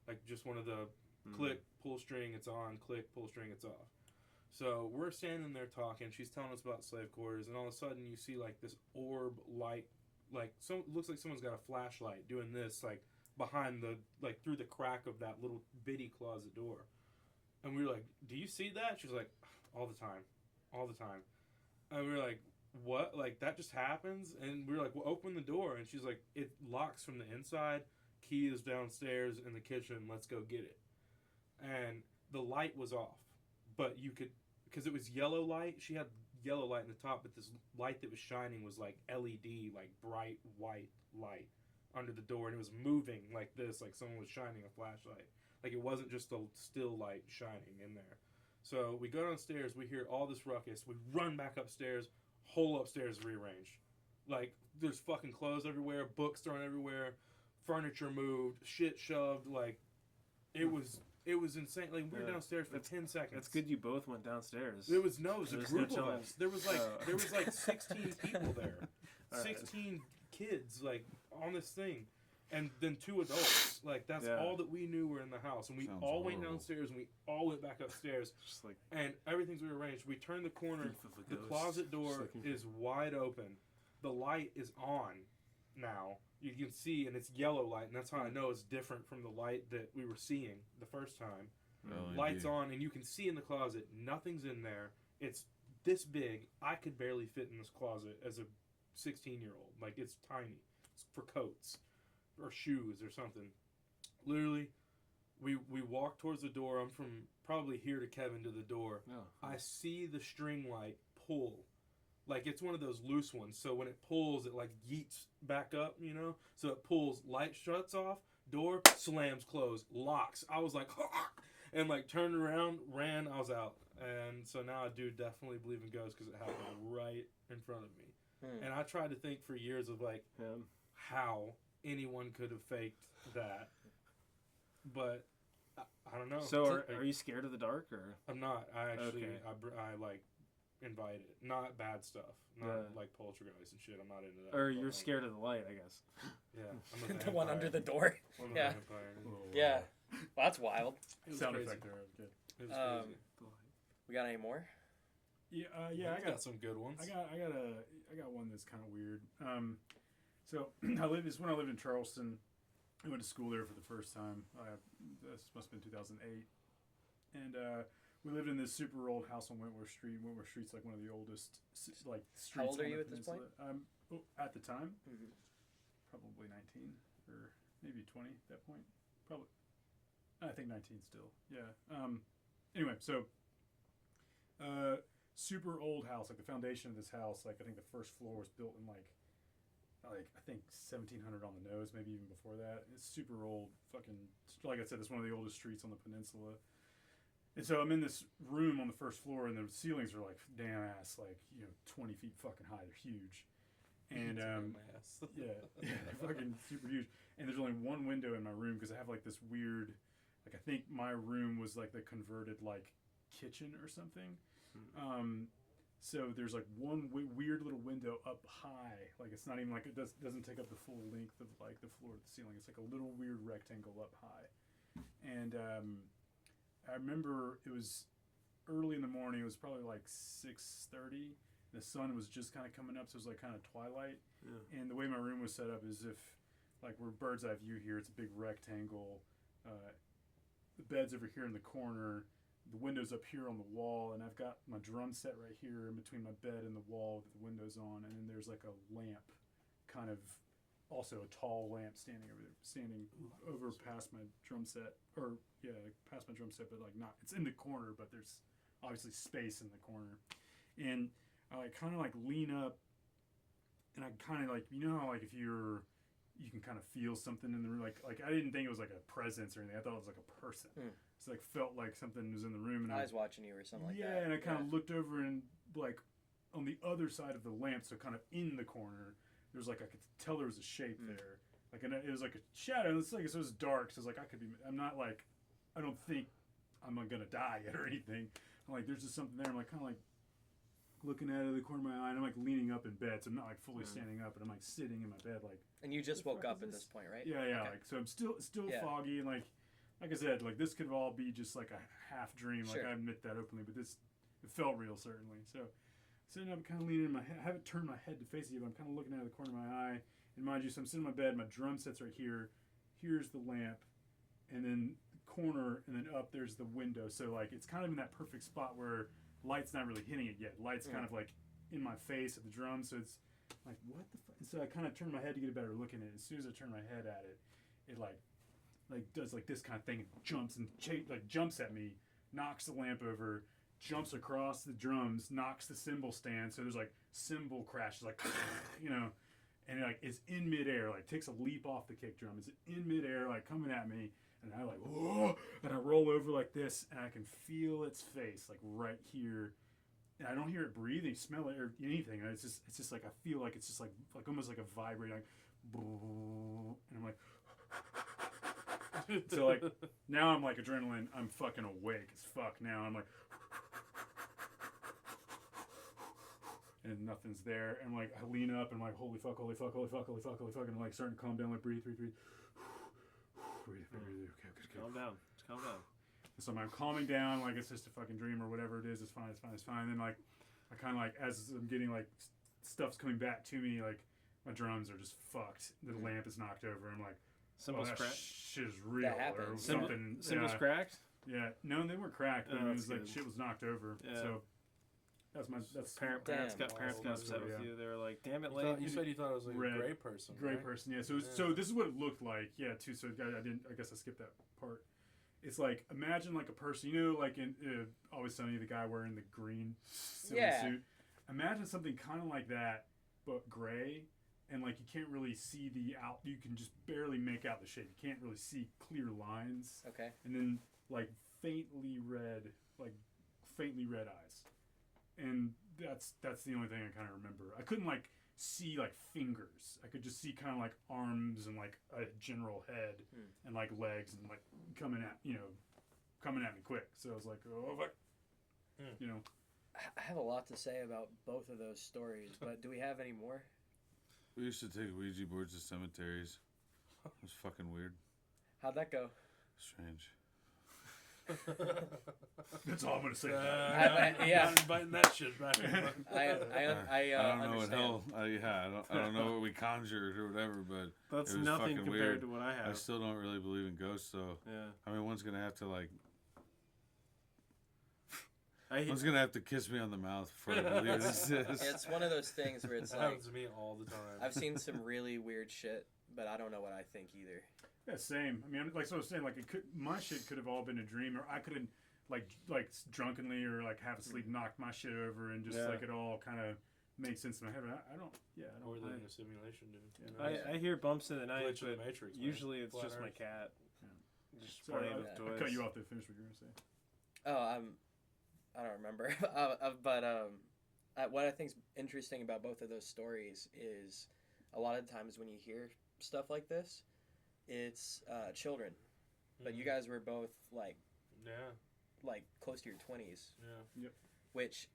Like just one of the click, pull string, it's on, click, pull string, it's off. So we're standing there talking. She's telling us about slave quarters, and all of a sudden you see like this orb light, like looks like someone's got a flashlight doing this, like behind the like through the crack of that little bitty closet door. And we were like, do you see that? She was like, all the time. And we were like, what? Like, that just happens? And we were like, well, open the door. And she's like, it locks from the inside. Key is downstairs in the kitchen. Let's go get it. And the light was off. But you could, because it was yellow light. She had yellow light in the top, but this light that was shining was like LED, like bright white light under the door. And it was moving like this, like someone was shining a flashlight. Like it wasn't just a still light shining in there. So we go downstairs, we hear all this ruckus, we run back upstairs, whole upstairs rearranged. Like there's fucking clothes everywhere, books thrown everywhere, furniture moved, shit shoved, like it was insane. Like we were downstairs for 10 seconds. It's good you both went downstairs. It was a group of us. There was like 16 people there. All 16 kids like on this thing. And then 2 adults. Like, that's all that we knew were in the house. And we Sounds all went horrible. downstairs, and we all went back upstairs. Just like And everything's rearranged. We turn the corner. Thief of a The ghost. closet door Just like- is wide open. The light is on now. You can see, and it's yellow light. And that's how I know it's different from the light that we were seeing the first time. LED. Lights on, and you can see in the closet. Nothing's in there. It's this big. I could barely fit in this closet as a 16-year-old. Like, it's tiny. It's for coats or shoes or something. Literally, we walk towards the door. I'm from probably here to Kevin to the door. I see the string light pull. Like it's one of those loose ones. So when it pulls, it like yeets back up, you know? So it pulls, light shuts off, door slams closed, locks. I was like, and like turned around, ran, I was out. And so now I do definitely believe in ghosts because it happened right in front of me. And I tried to think for years of like how anyone could have faked that, but I don't know. So are you scared of the dark or? I'm not. I actually Okay. I like invite it, not bad stuff, not like poltergeist and shit. I'm not into that. Or you're scared of the light, I guess. Yeah, I'm a The one under the door. I'm a Yeah. vampire. Yeah. Well, that's wild. It was Sound crazy. effect there. Good. It was crazy. We got any more? Yeah, I got some good ones. I got one that's kind of weird. So when I lived in Charleston. I went to school there for the first time. This must have been 2008, and we lived in this super old house on Wentworth Street. Wentworth Street's like one of the oldest like streets. How old are on you the at this point? peninsula. At the time, Mhm. probably 19 or maybe 20 at that point. Probably I think 19 still. Yeah. Anyway, so super old house. Like the foundation of this house, like I think the first floor was built in like I think 1700 on the nose, maybe even before that. It's super old. Fucking like I said, it's one of the oldest streets on the peninsula. And so I'm in this room on the first floor, and the ceilings are like damn ass, like 20 feet fucking high. They're huge. And yeah, they're fucking super huge. And there's only one window in my room because I have like this weird, like I think my room was like the converted like kitchen or something. So there's like one weird little window up high, like it's not even like it doesn't take up the full length of like the floor to the ceiling. It's like a little weird rectangle up high. And I remember it was early in the morning. It was probably like 6:30. The sun was just kind of coming up, so it was like kind of twilight. Yeah. And the way my room was set up is if, like, we're bird's eye view here, it's a big rectangle. The bed's over here in the corner. The window's up here on the wall, and I've got my drum set right here in between my bed and the wall with the windows on. And then there's like a lamp, kind of, also a tall lamp standing over past my drum set, or yeah, past my drum set, but like not. It's in the corner, but there's obviously space in the corner, and I like kind of like lean up, and I kind of like how like if you can kind of feel something in the room, like I didn't think it was like a presence or anything. I thought it was like a person. It's like felt like something was in the room, and I was watching you or something like that. Yeah, and I kind of looked over, and like on the other side of the lamp, so kind of in the corner, there's like I could tell there was a shape there, like and it was like a shadow. It's like so it was dark, so it's like I'm not like I don't think I'm gonna die yet or anything. I'm like there's just something there. I'm like kind of like looking at it the corner of my eye, and I'm like leaning up in bed, so I'm not like fully standing up, but I'm like sitting in my bed like. And you just woke up at this point, right? Yeah, yeah. Okay. Like so, I'm still foggy, and like I said, like this could all be just like a half dream. Like I admit that openly, but it felt real certainly. So sitting up, kind of leaning in my head. I haven't turned my head to face you, but I'm kind of looking out of the corner of my eye. And mind you, so I'm sitting in my bed. My drum set's right here. Here's the lamp, and then the corner, and then up there's the window. So like it's kind of in that perfect spot where light's not really hitting it yet. Light's kind of like in my face at the drum, so it's like what the fuck. So I kind of turn my head to get a better look at it. As soon as I turn my head at it, it like does like this kind of thing, and jumps and jumps at me, knocks the lamp over, jumps across the drums, knocks the cymbal stand. So there's like cymbal crashes, like and it like is in midair, like takes a leap off the kick drum. It's in midair, like coming at me, and I like whoa, and I roll over like this, and I can feel its face like right here. And I don't hear it breathing, smell it, or anything. And it's just like I feel like it's just like almost like a vibrating, like, and I'm like, so like now I'm like adrenaline. I'm fucking awake as fuck now. I'm like, and nothing's there. And like I lean up and I'm like, holy fuck, holy fuck, holy fuck, holy fuck, holy fuck, and I'm like starting to calm down. Like breathe. Okay, calm down. Just calm down. So I'm calming down, like it's just a fucking dream or whatever it is. It's fine. And then like I kind of like as I'm getting like stuff's coming back to me, like my drums are just fucked. The lamp is knocked over. I'm like, cymbals cracked. Shit is real or something. Cymbals cracked. Yeah, no, they weren't cracked. But it was like shit was knocked over. Yeah. So parents got upset with you. They were like, "Damn it, Lane." You said you thought it was like a gray person. Gray person, yeah. So this is what it looked like, yeah. Too. So I guess I skipped that part. It's like imagine like a person, like in Always Sunny, the guy wearing the green suit. Imagine something kind of like that, but gray, and like you can't really see you can just barely make out the shape. You can't really see clear lines. Okay. And then like faintly red eyes, and that's the only thing I kind of remember. I couldn't like see like fingers. I could just see kind of like arms and like a general head and like legs and like coming at me quick. So I was like, oh fuck, I have a lot to say about both of those stories, but do we have any more? We used to take Ouija boards to cemeteries. It was fucking weird. How'd that go? Strange. That's all I'm gonna say. I'm biting that shit back. I don't know understand. what hell. I don't know what we conjured or whatever, but that's it was nothing fucking compared weird. to what I have. I still don't really believe in ghosts, so I mean, one's gonna have to like. One's gonna have to kiss me on the mouth before I believe this is. It's one of those things where it's That like happens to me all the time. I've seen some really weird shit, but I don't know what I think either. Yeah, same. I mean, like so I was saying, like my shit could have all been a dream, or I could have like drunkenly or like half asleep knocked my shit over, and just like it all kind of makes sense in my head. But I don't. Yeah, I don't. Or in the simulation, dude. Yeah. You know? I hear bumps in the night, Glitch in the but Matrix, man. usually it's Flat just my Earth. cat. Yeah. Just Sorry, playing I with toys. cut you off to finish what you were gonna say. Oh, I don't remember. What I think's interesting about both of those stories is a lot of the times when you hear stuff like this, it's children, but you guys were both like close to your 20s. Yeah. Yep. Which,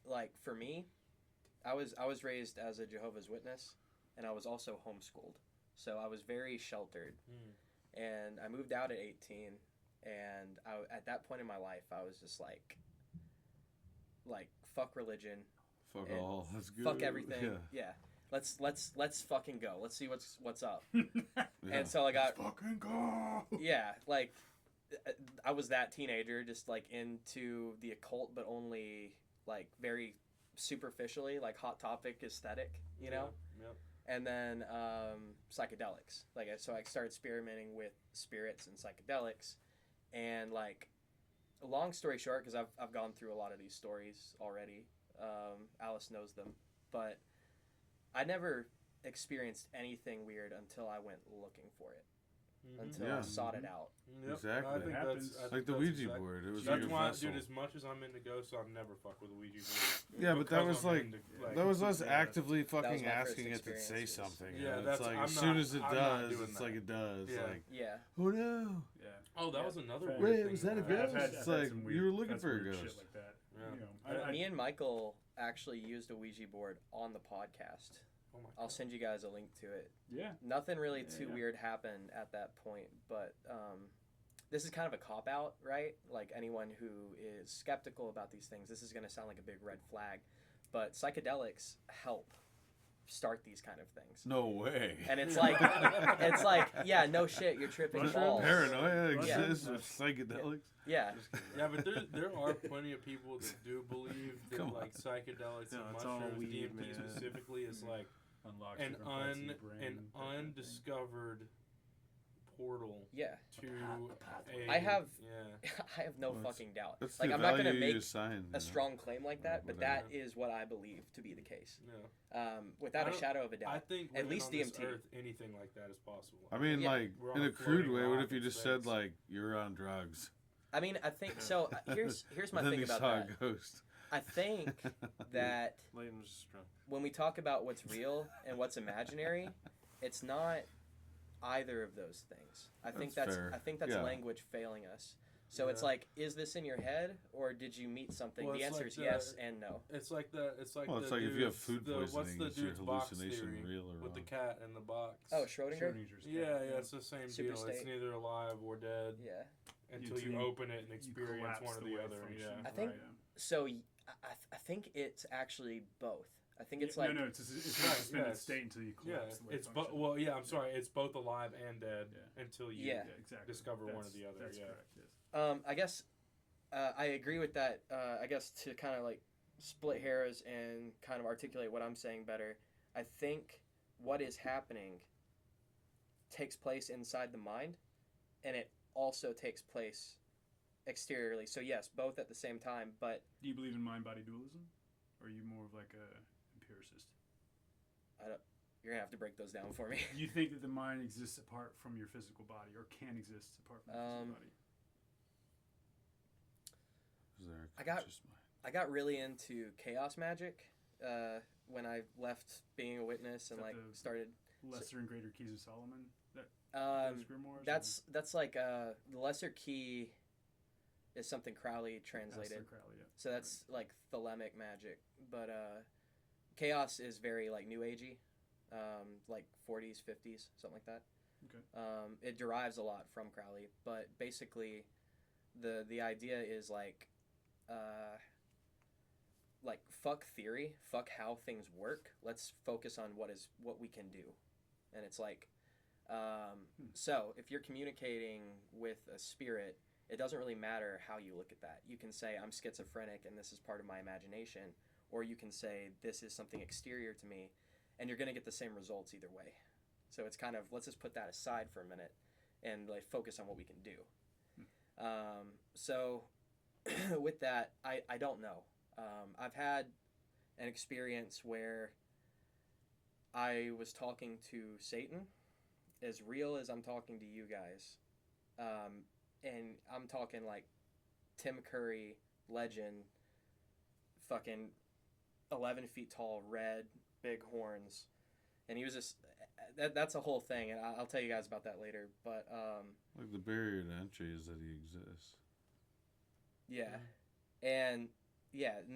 like for me, I was raised as a Jehovah's Witness, and I was also homeschooled, so I was very sheltered. And I moved out at 18, and at that point in my life, I was just like fuck religion, Fuck all. That's good. fuck everything. Yeah. Let's fucking go. Let's see what's up. And so I got fucking go. yeah, like I was that teenager, just like into the occult, but only like very superficially, like Hot Topic aesthetic, you know. Yep. And then psychedelics. So I started experimenting with spirits and psychedelics, and like, long story short, because I've gone through a lot of these stories already. Alice knows them, but I never experienced anything weird until I went looking for it, until I sought it out. Yep. Exactly. I think happens. that's, I think Like the that's Ouija exact- board. It was That's like a why, vessel. dude, as much as I'm into ghosts, I'll never fuck with a Ouija board. Yeah, but that Because was I'm like into, that was us yeah. actively fucking my first asking it to say experience, yes. something. Yeah, and that's- it's like I'm as soon not- as it I'm not does, doing it's that. like it does. Yeah. Like, Yeah. oh no. Yeah. Oh, that was another Wait, weird was thing that a happened. ghost? It's like, some you were looking had for a some weird ghost. Shit like that. Yeah. You know, Me and Michael actually used a Ouija board on the podcast. Oh my I'll God. send you guys a link to it. yeah. Nothing really Yeah, too yeah. weird happened at that point, but this is kind of a cop out, right? Like anyone who is skeptical about these things, this is going to sound like a big red flag, but psychedelics help start these kind of things. No way. And it's like, yeah, no shit, you're tripping Mushroom balls. Paranoia Yeah. exists with psychedelics. Yeah, Yeah, but there are plenty of people that do believe that Come like psychedelics No, and it's all mushrooms, weed, DMT man. specifically, is like Unlocks an different parts of your brain, an that kind of thing. undiscovered portal yeah. to I have yeah. I have no Well, it's- fucking doubt. That's Like, the I'm not value gonna you make assign, you know. a strong claim like that, but Whatever. that is what I believe to be the case. No. Without I a don't- shadow of a doubt. I think At living least on this DMT. Earth, anything like that is possible. I mean, Yeah. like We're on in a a crude floating way. What rock if you in just space. said like you're on drugs? I mean, I think so. Here's my then thing you about saw that. a ghost. I think that Leighton was just drunk. when we talk about what's real and what's imaginary, it's not either of those things. I think That's that's fair. Yeah. language failing us. So it's Yeah. like, is this in your head or did you meet something? Well, The it's answer like is the- yes and no. It's like the it's like Well, the it's like if you have dude's- food the, what's poisoning, the is your dude's box hallucination theory real or with the wrong? cat in the box? Oh, Schrodinger? Schrodinger's cat. Yeah, it's the same Super deal. It's state. neither alive or dead Yeah. until Until you you- open it and You experience collapse one or the the way it other. functions. Yeah. I think- Right, yeah. So I think it's actually both. I think it's Yeah, like no, it's a Right, suspended yes. state until you Yeah, collapse. the way it it's functions. well, yeah. I'm sorry, it's both alive and dead Yeah. until you. Yeah. Exactly. discover one or That's- the other, That's yeah. correct. Yes. I guess I agree with that. I guess to kind of like split hairs and kind of articulate what I'm saying better, I think what is happening takes place inside the mind, and it also takes place exteriorly. So yes, both at the same time, but Do you believe in mind-body dualism, or are you more of like a empiricist? you're gonna have to break those down for me. Do you think that the mind exists apart from your physical body, or can exist apart from your physical body? Is there a I got- conscious mind? I got really into chaos magic when I left being a witness and Is that like the- started. Lesser and Greater Keys of Solomon. That Um, those grimoires, that's like the lesser key is something Crowley or translated. Aleister Crowley, yeah. So that's like thelemic magic, but chaos is very like new agey, like 40s, 50s, something like that. Okay. It derives a lot from Crowley, but basically, the idea is like fuck theory, fuck how things work. Let's focus on what we can do, and it's like, so if you're communicating with a spirit, it doesn't really matter how you look at that. You can say, I'm schizophrenic and this is part of my imagination. Or you can say, this is something exterior to me. And you're going to get the same results either way. So it's kind of, let's just put that aside for a minute. and like focus on what we can do. So with that, I don't know. I've had an experience where I was talking to Satan, as real as I'm talking to you guys, and I'm talking like Tim Curry, legend, fucking 11 feet tall, red, big horns, and he was just that's a whole thing, and I'll tell you guys about that later. But like the barrier to entry is that he exists. Yeah, and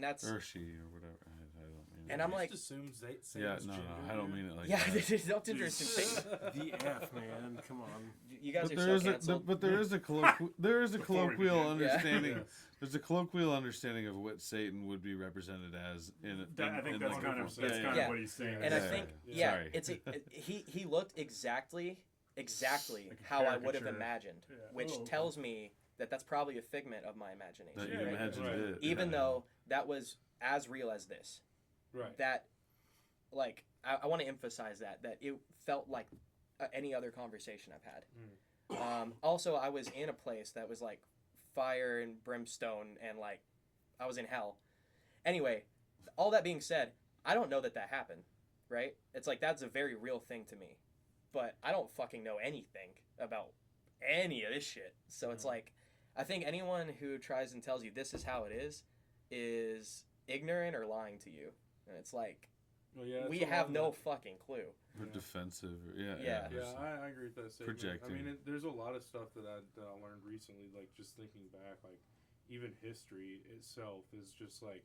that's or she or whatever. I don't mean. And I'm like, assumes they say yeah, no, I don't mean it like yeah, that. don't introduce Satan. The F, man. Come on. You guys But are there so is canceled. but there is a there is a Before we colloquial begin. understanding. Yes. There's a colloquial understanding of what Satan would be represented as I think that's kind of Yeah. what he's saying. And I think, Sorry. it's he looked exactly Like a how I would have caricature. imagined, Yeah. which Oh, okay. tells me that that's probably a figment of my imagination. that Yeah, you right. imagined Right. it. Even yeah. though that was as real as this. Right. That, like, I want to emphasize that it felt like any other conversation I've had. Also, I was in a place that was like fire and brimstone, and like I was in hell. Anyway, all that being said, I don't know that happened, right? It's like that's a very real thing to me, but I don't fucking know anything about any of this shit. So it's like, I think anyone who tries and tells you this is how it is ignorant or lying to you. And it's like, Well, yeah, we it's a have lot no of fucking clue. Or Yeah. defensive. Yeah. that. Yeah, I agree with that statement. Projecting. I mean, there's a lot of stuff that I learned recently, like just thinking back, like even history itself is just like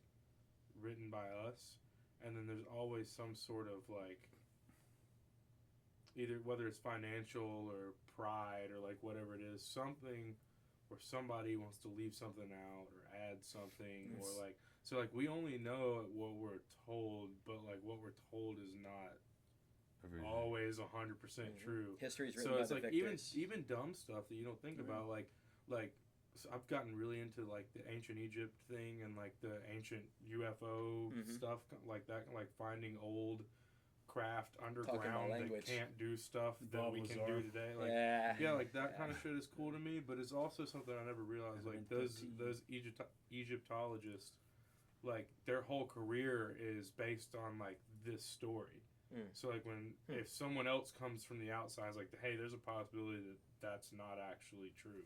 written by us, and then there's always some sort of like either whether it's financial or pride or like whatever it is, something where somebody wants to leave something out or add something or like so like we only know what we're told, but like what we're told is not Everything. always 100% true. History's written So by it's the like victors. even dumb stuff that you don't think about, like so I've gotten really into like the ancient Egypt thing and like the ancient UFO stuff like that, like finding old craft underground that language. can't do stuff that Bob we can Lazar. do today. Like Yeah. like that kind of shit is cool to me, but it's also something I never realized. Like those Egyptologists, like their whole career is based on like this story. So like when if someone else comes from the outside, it's like, hey, there's a possibility that that's not actually true.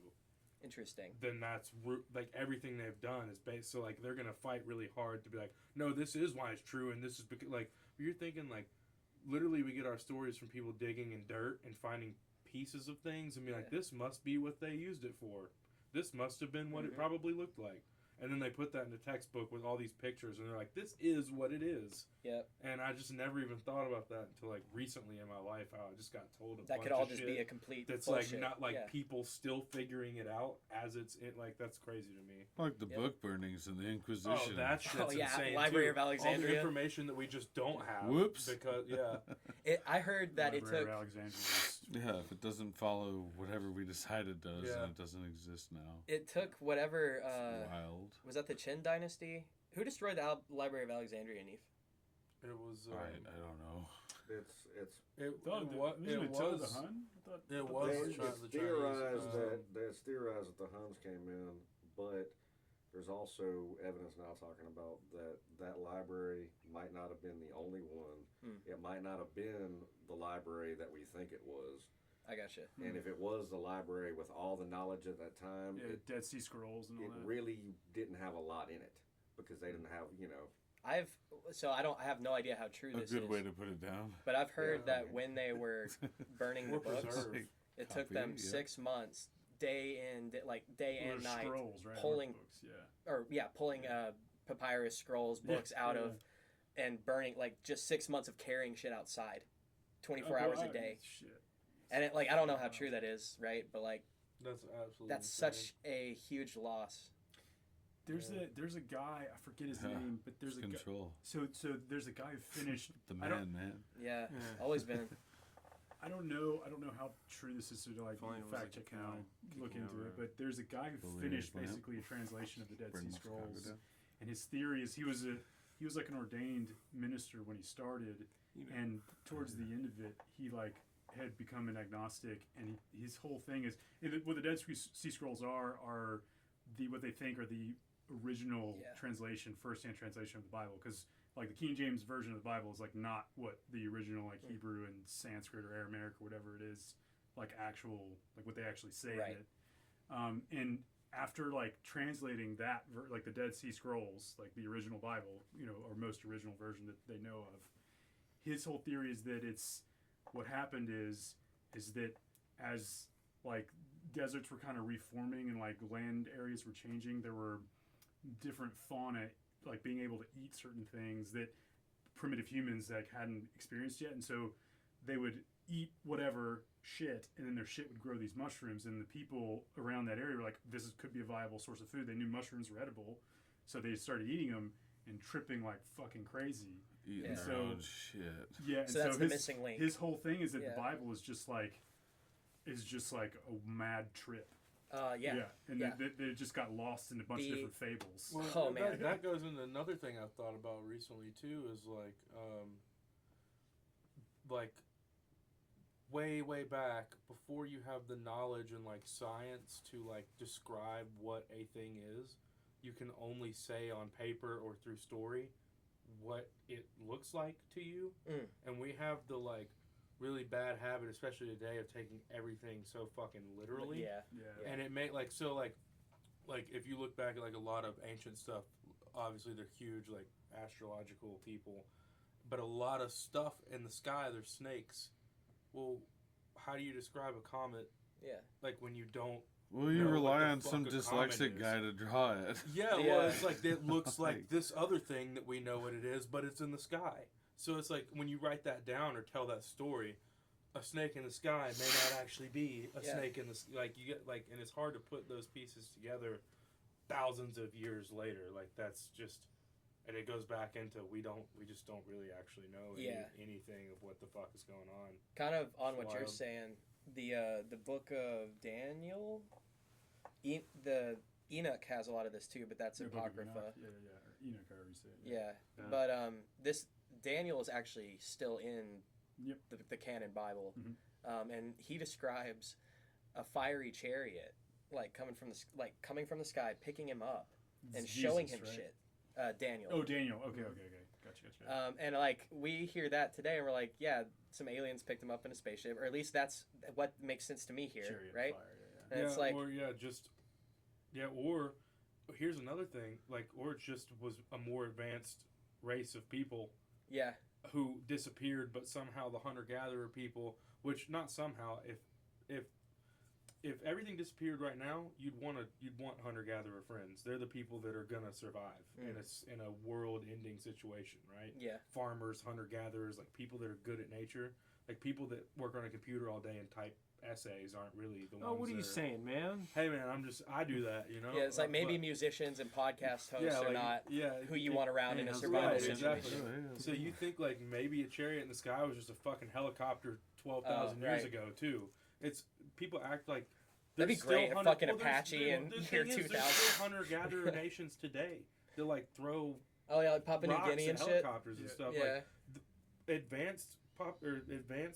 Interesting. Then that's like everything they've done is based. So like they're gonna fight really hard to be like, no, this is why it's true, and this is because like you're thinking like. Literally, we get our stories from people digging in dirt and finding pieces of things and be like, this must be what they used it for. This must have been what it probably looked like. And then they put that in the textbook with all these pictures, and they're like, this is what it is. Yep. And I just never even thought about that until like recently in my life, how I just got told a That bunch could all of just shit be a complete that's bullshit. like not like Yeah. people still figuring it out as it's in, like that's crazy to me. Like the Yep. book burnings and the Inquisition. Oh, that shit's Oh, yeah, insane Library too. of Alexandria. All the information that we just don't have. Whoops. Because I heard that Library it of took. Alexandria is- Yeah, if it doesn't follow whatever we decide it does, Yeah. then it doesn't exist now. It took whatever. It's wild. Was that the Qin dynasty? Who destroyed the Library of Alexandria, Neef? it was. I don't know. It's It Thought was. wasn't It Attila was. the Hun? I thought- It I thought was that it's the Chinese, theorized that theorized that the Huns came in, but there's also evidence now talking about that library might not have been the only one. It might not have been the library that we think it was. I gotcha. And if it was the library with all the knowledge at that time, Yeah, Dead Sea Scrolls and all it that. really didn't have a lot in it because they didn't have, I have no idea how true A this good is. way to put it down. But I've heard Yeah. that when they were burning the Or books, preserve. it took Copy, them yeah. 6 months, day and Well, and there's night, scrolls, right? pulling- Books, yeah. pulling papyrus scrolls, books out of, and burning like just 6 months of carrying shit outside, 24 hours a day. Shit. And it, like I don't know how true that is, right? But like That's absolutely. that's such a huge loss. There's a guy, I forget his name, but there's It's a guy. control. So there's a guy who finished. The I don't- man. Yeah, always been. I don't know how true this is to like If only it was fact like a check cow now, look kicking into over it. a- But there's a guy who Believe finished lamp. basically a translation of the Dead Bring Sea the Chicago Scrolls, down. and his theory is he was like an ordained minister when he started, and towards the end of it, he like had become an agnostic, and his whole thing is what the Dead Sea Scrolls are what they think are the original translation, first-hand translation of the Bible, because like the King James version of the Bible is like not what the original like Hebrew and Sanskrit or Aramaic or whatever it is, like actual like what they actually say in it. And after like translating that like the Dead Sea Scrolls, like the original Bible, or most original version that they know of, his whole theory is that it's what happened is that as like deserts were kind of reforming and like land areas were changing, there were different fauna like being able to eat certain things that primitive humans like hadn't experienced yet, and so they would eat whatever shit, and then their shit would grow these mushrooms, and the people around that area were like, this could be a viable source of food. They knew mushrooms were edible, so they started eating them and tripping like fucking crazy. Eating and their own shit. Yeah, and So that's the missing link. His whole thing is that the Bible is just like a mad trip. And they just got lost in a bunch of different fables. Well, that goes into another thing I've thought about recently too, is like way back, before you have the knowledge and like science to like describe what a thing is, you can only say on paper or through story what it looks like to you. And we have the like really bad habit, especially today, of taking everything so fucking literally. And it may like if you look back at like a lot of ancient stuff, obviously they're huge like astrological people, but a lot of stuff in the sky, there's snakes. Well, how do you describe a comet? Like when you don't. Well, you rely on some dyslexic guy to draw it. Well, it's like it looks like this other thing that we know what it is, but it's in the sky. So it's like when you write that down or tell that story, a snake in the sky may not actually be a snake in the like you get like, and it's hard to put those pieces together thousands of years later. Like that's just, and it goes back into we just don't really actually know anything of what the fuck is going on. Kind of on what you're saying, the book of Daniel, the Enoch has a lot of this too, but that's Apocrypha. Or Enoch, however you say it. But this Daniel is actually still in the canon Bible, and he describes a fiery chariot like coming from the sky, picking him up and showing him shit. Daniel. Oh, Daniel. Okay. Gotcha. And like we hear that today, and we're like, some aliens picked him up in a spaceship, or at least that's what makes sense to me here, chariot right? Fire, And it's like, or here's another thing, like, or it just was a more advanced race of people. Who disappeared, but somehow the hunter-gatherer people, which not somehow, if everything disappeared right now, you'd want hunter-gatherer friends. They're the people that are gonna survive in a world-ending situation, right? Farmers, hunter-gatherers, like people that are good at nature, like people that work on a computer all day and type essays aren't really the ones. Oh, what are you saying, man? Hey, man, I do that, it's like maybe musicians and podcast hosts are not who you want around in a survival situation. Exactly. So you think like maybe a chariot in the sky was just a fucking helicopter 12,000 years ago too? It's people act like that'd be great. A fucking Apache in year 2000. There's still hunter-gatherer nations today. They like throw like Papua New Guinea and shit, helicopters and stuff. Like advanced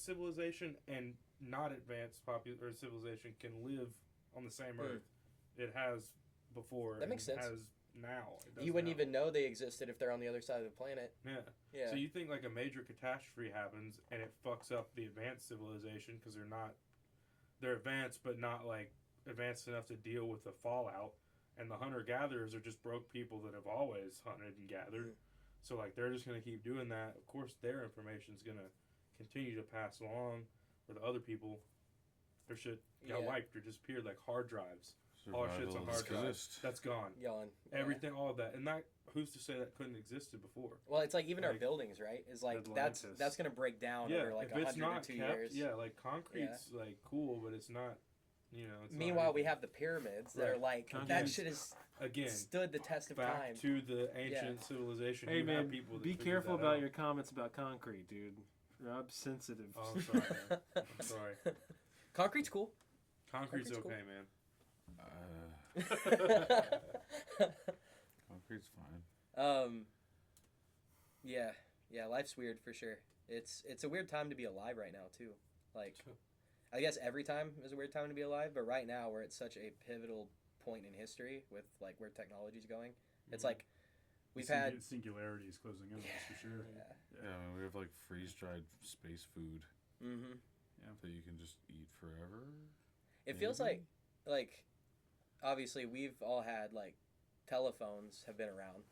civilization and not advanced popular civilization can live on the same Earth. It has before. That makes sense. Has now. You wouldn't even know they existed if they're on the other side of the planet. So you think like a major catastrophe happens and it fucks up the advanced civilization because they're advanced but not like advanced enough to deal with the fallout, and the hunter-gatherers are just broke people that have always hunted and gathered. So like they're just gonna keep doing that. Of course, their information's gonna continue to pass along. Where the other people, their shit got wiped or disappeared like hard drives. All our shit's on hard drives. That's gone. Gone. Everything, all of that, and that who's to say that couldn't existed before? Well, it's like even our buildings, right? Is like Atlantis. that's gonna break down over like 102 years. Like concrete's like cool, but it's not. It's meanwhile, we have the pyramids that are like that shit is stood the test of time. Back to the ancient civilization. Hey man, be careful about your comments about concrete, dude. Rob's sensitive. Oh, I'm sorry. Man. I'm sorry. Concrete's cool. Concrete's okay, man. Concrete's fine. Yeah, life's weird for sure. It's a weird time to be alive right now too. Like, I guess every time is a weird time to be alive, but right now we're at such a pivotal point in history with like where technology's going. It's like we've had singularity is closing in, that's for sure. Yeah, I mean, we have like freeze dried space food Yeah. that you can just eat forever. It feels like obviously we've all had like telephones have been around,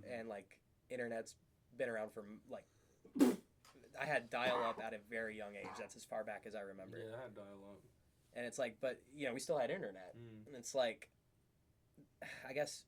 and like internet's been around for like I had dial-up at a very young age. That's as far back as I remember. Yeah, I had dial-up. And it's like, but you know, we still had internet, and it's like, I guess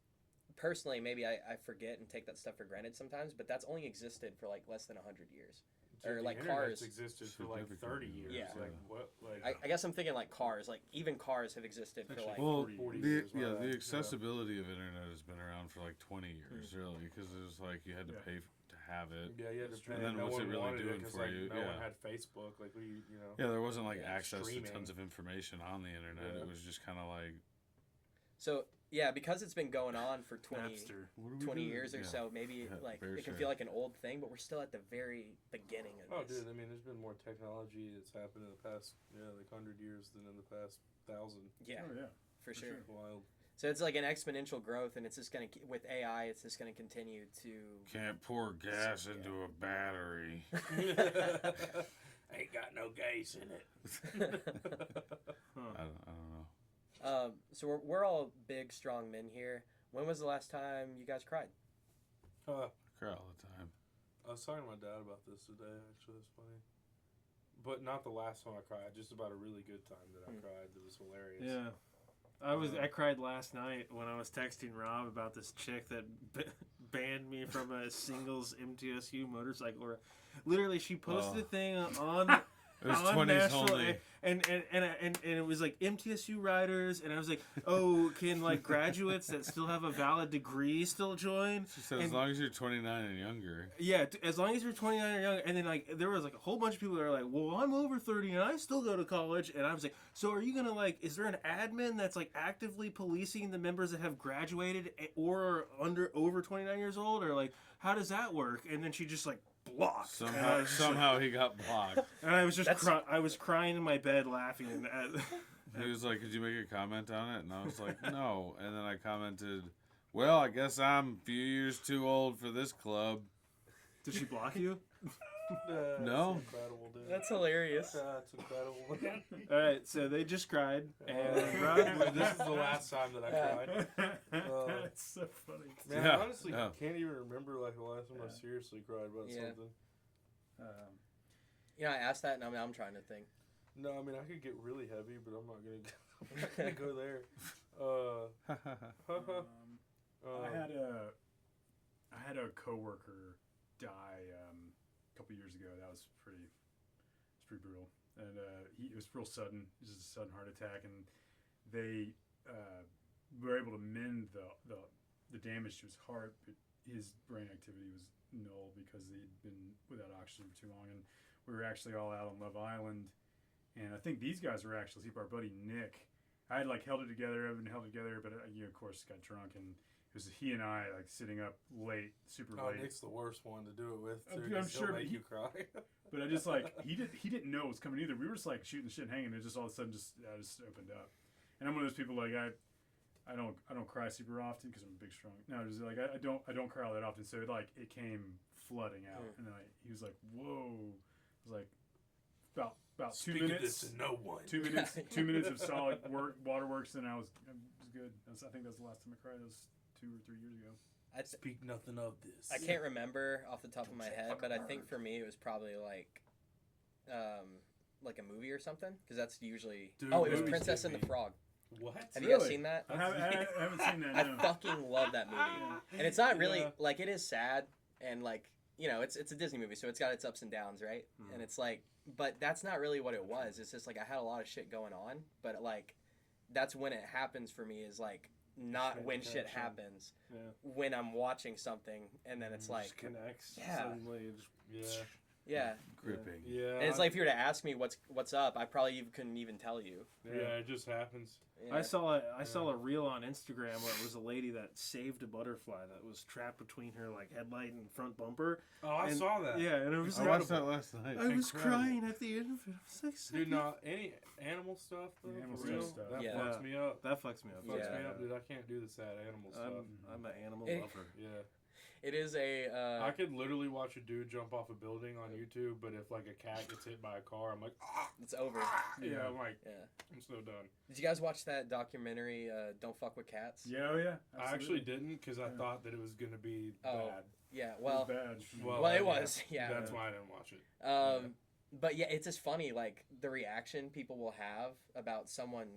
personally, maybe I forget and take that stuff for granted sometimes, but that's only existed for like less than 100 years. Or like cars existed for like 30 years. Yeah. Like what? Like I guess I'm thinking like cars. Like even cars have existed for like. Well, 40 the years, the accessibility of internet has been around for like 20 years, really, because it was like you had to pay to have it. Yeah, you had to pay. And then no what's one it really wanted doing it 'cause, for like, you? No one had Facebook. Like you know. Yeah, there wasn't like Yeah, access streaming. to tons of information on the internet. It was just kind of like. So yeah, because it's been going on for 20 Napster. 20 years or so, maybe like it can feel like an old thing, but we're still at the very beginning of this. Dude, I mean, there's been more technology that's happened in the past, like 100 years than in the past 1,000. Yeah, Oh, yeah. for sure. Wild. So it's like an exponential growth, and it's just gonna with AI, it's just gonna continue to. Can't pour gas into a battery. Ain't got no gas in it. I don't know. So we're all big, strong men here. When was the last time you guys cried? I cry all the time. I was talking to my dad about this today. Actually, it's funny, but not the last time I cried. Just about a really good time that I cried. That was hilarious. Yeah. I cried last night when I was texting Rob about this chick that banned me from a singles MTSU motorcycle. Or literally, she posted a thing on. It was on 20s national, only. and it was like MTSU riders, and I was like, oh, can like graduates that still have a valid degree still join? She said as long as you're 29 and younger. Yeah, as long as you're 29 or younger. And then like there was like a whole bunch of people that are like, well, I'm over 30 and I still go to college. And I was like, so are you gonna like? Is there an admin that's like actively policing the members that have graduated or are over 29 years old, or like how does that work? And then she just like blocked. Somehow he got blocked. And I was just I was crying in my bed laughing. He was like, "Could you make a comment on it?" And I was like, "No." And then I commented, "Well, I guess I'm a few years too old for this club." Did she block you? No. That's incredible, dude. That's hilarious. That's incredible. All right, so they just cried, and Rob, this is the last time that I cried. That's so funny. Man, Yeah, I honestly yeah. can't even remember like the last time I seriously cried about something. You know, I asked that, and I'm trying to think. No, I mean I could get really heavy, but I'm not gonna go there. I had a coworker die a couple years ago. That was pretty brutal, and it was real sudden. It was just a sudden heart attack, and they were able to mend the damage to his heart, but his brain activity was null because he'd been without oxygen for too long. And we were actually all out on Love Island, and I think these guys were actually our buddy Nick. I had like held it together, but of course got drunk, and it was he and I like sitting up late, super late. Nick's the worst one to do it with. Too, I'm sure, he'll make you cry. But I just like he didn't know it was coming either. We were just like shooting the shit, and hanging. And it just all of a sudden just opened up. And I'm one of those people like I don't cry super often because I'm a big strong. No, just like I don't cry all that often. So it came flooding out, and then he was like, "Whoa!" I was like, about 2 minutes. Speak of this to no one. 2 minutes. 2 minutes of solid waterworks, and I was good. I think that's the last time I cried. That was 2 or 3 years ago. I speak nothing of this. I can't remember off the top of my head, but I think for me it was probably like a movie or something, because that's usually. Dude, it was Princess and the Frog. What? Have you guys seen that? I haven't seen that. I No. fucking love that movie, and it's not really like it is sad and like it's a Disney movie, so it's got its ups and downs, right? And it's like, but that's not really what it was. It's just like I had a lot of shit going on, but like that's when it happens for me is like not when shit happens, when I'm watching something and then it's like just connects. Yeah. Suddenly, Yeah. Gripping. Yeah. And it's like if you were to ask me what's up, I probably couldn't even tell you. Yeah, it just happens. Yeah. I saw a reel on Instagram where it was a lady that saved a butterfly that was trapped between her like headlight and front bumper. Oh, I And- saw that. Yeah, and it was I like, watched that last night. I was Incredible. crying at the end of it. I was like, Dude, no, any animal stuff though, The animal for real, stuff. that Yeah. fucks me up. that fucks me up. Fucks Yeah. me up, dude. I can't do the sad animal stuff. I'm an animal It- lover. Yeah. It is a. I could literally watch a dude jump off a building on YouTube, but if like a cat gets hit by a car, I'm like, ah, It's over. yeah, I'm like, Yeah. I'm so done. Did you guys watch that documentary? Don't fuck with cats. Yeah, oh yeah. I actually absolutely. didn't because I thought that it was gonna be Oh. bad. Yeah. It was Well. bad. Well, it was. Yeah. That's why I didn't watch it. But yeah, it's just funny, like the reaction people will have about someone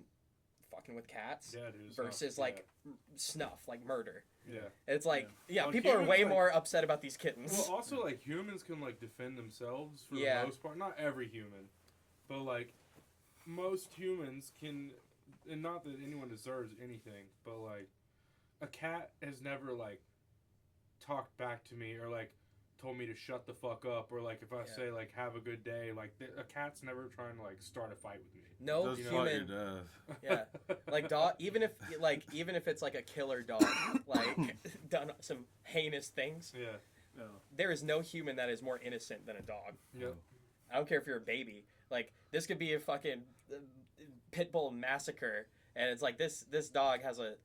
fucking with cats Yeah, dude. it's versus not- like snuff, like murder. yeah. It's like, yeah, Well, people are humans, way like- more upset about these kittens. Well, also like humans can like defend themselves for Yeah. the most part. Not every human, but like most humans can. And not that anyone deserves anything, but like a cat has never like talked back to me or like told me to shut the fuck up or like if I Yeah. say like have a good day, like a cat's never trying to like start a fight with me. No Does fight your human, death. yeah, like dog. Even if it's like a killer dog, like done some heinous things, Yeah. No. there is no human that is more innocent than a dog. Yep. I don't care if you're a baby. Like this could be a fucking pit bull massacre, and it's like this dog has a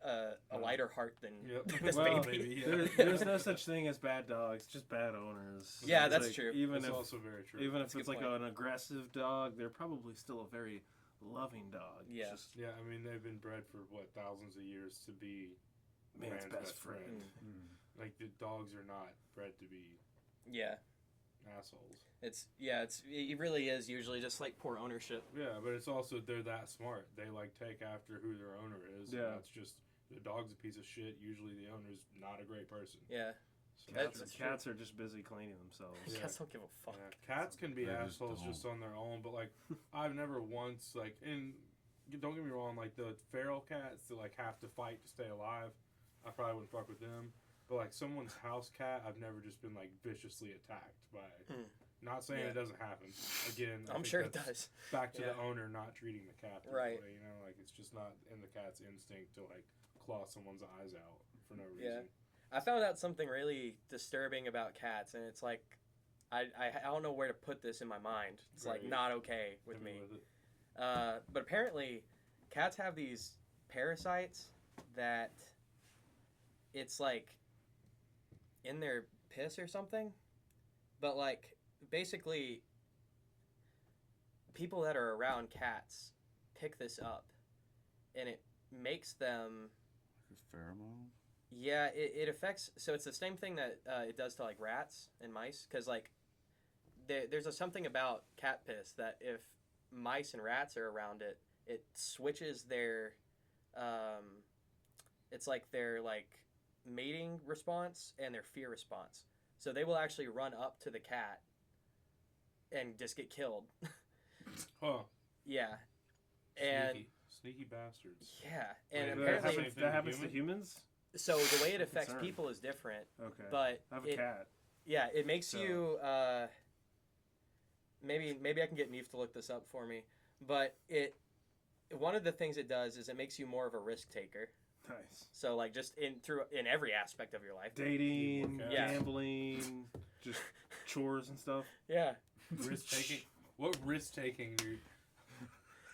lighter heart than Yep. this Well, baby. Yeah. There's no such thing as bad dogs, just bad owners. Yeah, It's that's like, true. Even That's if also very true. even That's if a it's good like point. an aggressive dog, they're probably still a very loving dog. It's Yeah. just Yeah, I mean they've been bred for what thousands of years to be man's man's best friend. Like the dogs are not bred to be Yeah, assholes. it really is usually just like poor ownership. Yeah, but it's also they're that smart. They like take after who their owner is. Yeah. And that's just the dog's a piece of shit. Usually the owner's not a great person. Yeah, So That's Cats are just busy cleaning themselves. Yeah. cats don't give a fuck. yeah. Cats can be They just assholes don't. just on their own, but like I've never once like and don't get me wrong, like the feral cats that like have to fight to stay alive, I probably wouldn't fuck with them. But like someone's house cat, I've never just been like viciously attacked by. Not saying Yeah. it doesn't happen. Again, I I'm think sure it that's does. Back to Yeah. the owner not treating the cat the Right. way, you know, like it's just not in the cat's instinct to like claw someone's eyes out for no reason. Yeah. I found out something really disturbing about cats, and it's like, I don't know where to put this in my mind. It's like Right. not okay with Hit me. with it. But apparently, cats have these parasites that it's like in their piss or something. But like basically, people that are around cats pick this up, and it makes them. Like a pheromone. Yeah, it affects. So it's the same thing that it does to like rats and mice, because like there's something about cat piss that if mice and rats are around it, it switches their, it's like their like mating response and their fear response. So they will actually run up to the cat and just get killed. Huh. Yeah, and Sneaky bastards. yeah, and Wait, That apparently, happens- that happens to humans. so the way it affects Concerned. people is different, Okay. but I have a it, cat. yeah, it makes So- you. Maybe I can get Neef to look this up for me, but one of the things it does is it makes you more of a risk taker. Nice. So like just in every aspect of your life. Dating, Yeah. gambling, just chores and stuff. Yeah, Risk taking. What risk taking, dude?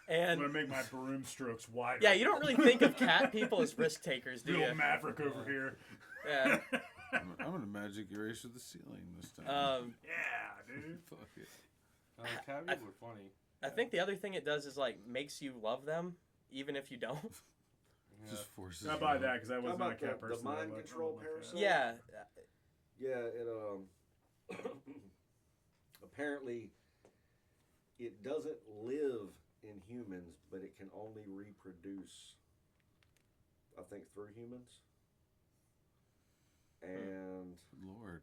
I'm gonna and make my broom strokes wider. yeah, you don't really think of cat people as risk takers, do Little you? maverick over here. Yeah. I'm gonna magic erase the ceiling this time. Yeah, dude. Fuck it. Cat I- people are funny. I think the other thing it does is like makes you love them even if you don't. Yeah. Just forces. I you buy on. that because I How wasn't a about cat the person. mind I like- control I don't like parasite? Yeah, Yeah, it apparently it doesn't live in humans, but it can only reproduce, I think, through humans. And Lord.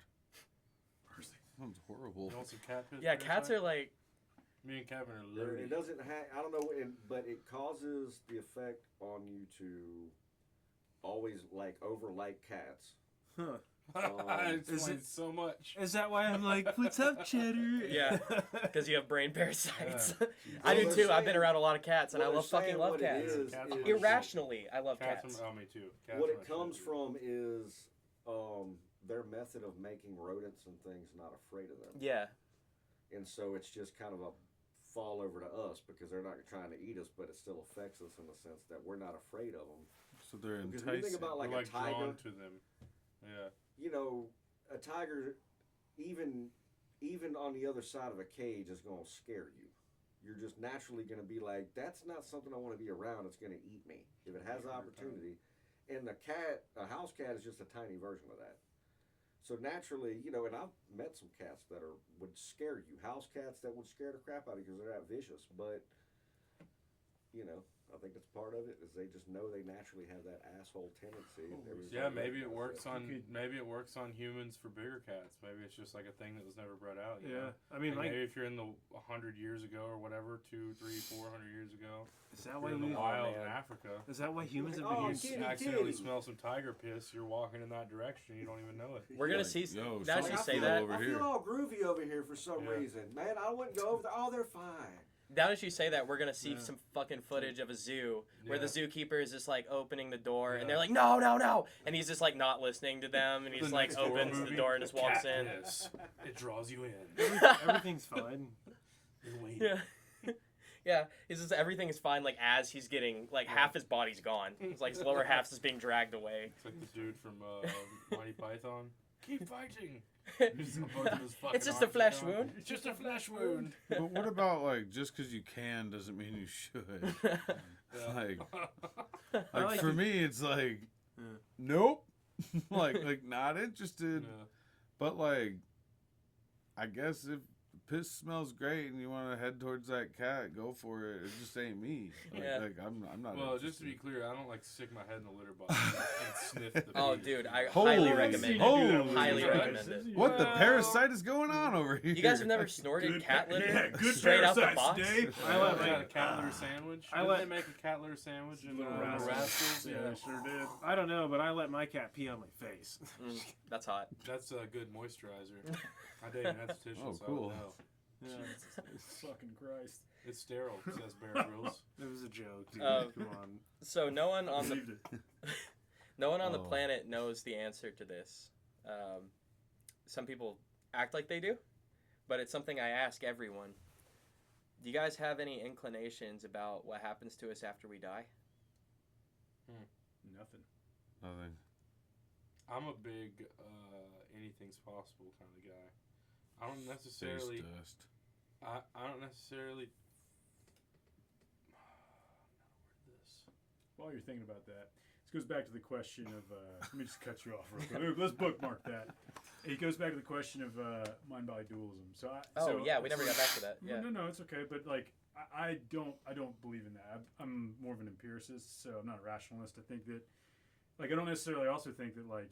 Sounds horrible. You want some cat piss? yeah, cats are like Me and Kevin are there, loaded. it doesn't have, I don't know, but it causes the effect on you to always like cats. Huh. It explains so much. Is that why I'm like, what's up, Cheddar? Yeah, because you have brain parasites. Yeah. I do Well, too. they're I've been saying- around a lot of cats, and I well, love they're fucking saying love what it cats. is Cats is- Irrationally, I love Cats cats. From, oh, me too. Cats what are it my comes shit, from is their method of making rodents and things not afraid of them. Yeah, And so it's just kind of a fall over to us because they're not trying to eat us, but it still affects us in the sense that we're not afraid of them. So they're Because when you think enticing. about We're like a tiger, drawn to them. Yeah. you know, a tiger, even on the other side of a cage, is going to scare you. You're just naturally going to be like, that's not something I want to be around. It's going to eat me if it has the opportunity. And a house cat is just a tiny version of that. So naturally, you know, and I've met some cats that would scare you. House cats that would scare the crap out of you because they're that vicious. But, you know, I think that's part of it is they just know they naturally have that asshole tendency. Yeah, maybe it works on humans for bigger cats. Maybe it's just like a thing that was never bred out. You know? I mean, Like, like, maybe if you're in the 100 years ago or whatever, 200, 300, 400 years ago, is that you're why in the we? wild in man. Africa. Is that why humans have Oh, been kitty, used? Accidentally kitty. smell some tiger piss. You're walking in that direction. You don't even know it. we're gonna Like, see. yo, Now that you something's say cool that, over I here. feel all groovy over here for some Yeah. reason. Man, I wouldn't go over there. Oh, they're fine. now that you say that, we're gonna see Yeah. some fucking footage of a zoo where the Yeah. zookeeper is just like opening the door, Yeah. and they're like, no, no, no, and he's just like not listening to them, and he The just like next horror opens the movie, door and just walks cat in. piss. It draws you in. Everything's fine. You're waiting. Yeah. Yeah, it's just everything is fine. Like as he's getting like half his body's gone. It's like his lower half is being dragged away. It's like the dude from Monty Python. Keep fighting. It's just a flesh wound. It's just a flesh wound. But what about like just because you can doesn't mean you should? Like, like for the- me, it's like, Yeah. nope, like not interested. Yeah. But like, I guess if piss smells great and you want to head towards that cat, go for it. It just ain't me. Like, Yeah. like I'm not. Well, just to be interested. clear, I don't like to stick my head in the litter box and sniff the Oh, pee. dude, I Holy highly shit. recommend Holy it. Highly shit. recommend it. What the Well- parasite is going on over here? You guys have never snorted cat litter Yeah, good straight out the parasites, box? Dave. I let got my- a cat litter sandwich. I Didn't let- they make a cat litter sandwich in Little Rascals? Rascals. Yeah. Yeah, sure did. I don't know, but I let my cat pee on my face. That's hot. That's a good moisturizer. I date an esthetician, Oh, so cool. I know. Yeah, Fucking Christ. It's sterile, says Bear Grylls. it was a joke, dude. Um, Come on. So no one I on the believed it. no one on the Oh. planet knows the answer to this. Some people act like they do, but it's something I ask everyone. Do you guys have any inclinations about what happens to us after we die? Nothing. Nothing. I'm a big anything's possible kind of guy. I don't Space necessarily. dust. I don't necessarily. This. While you're thinking about that, this goes back to the question of. Let me just cut you off real quick. Let's bookmark that. It goes back to the question of mind-body dualism. So Yeah, we never got back to that. Yeah. No, it's okay. But like, I don't believe in that. I'm more of an empiricist, so I'm not a rationalist. I think that, like, I don't necessarily also think that like,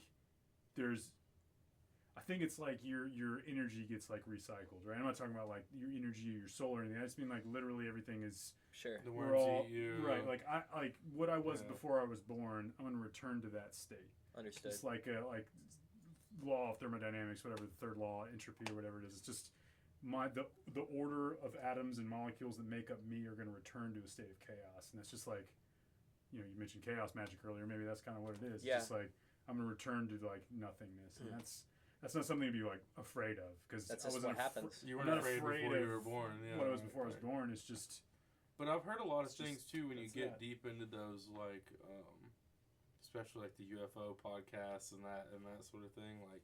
I think it's like your energy gets like recycled, right? I'm not talking about like your energy or your soul or anything. I just mean like literally everything is. Sure. The We're worms all eat you. right. Like what I was Yeah. before I was born. I'm gonna return to that state. Understood. It's like law of thermodynamics, whatever the third law, entropy or whatever it is. It's just the order of atoms and molecules that make up me are going to return to a state of chaos, and it's just like, you know, you mentioned chaos magic earlier. Maybe that's kind of what it is. Yeah. It's just like I'm going to return to like nothingness, and that's not something to be like afraid of because That's I just wasn't what happens. You I'm weren't not afraid before afraid you of were born. Yeah, what I was before I was right. born. It's just. But I've heard a lot of It's just- things too when you that's get that. deep into those like, especially like the UFO podcasts and that sort of thing. Like,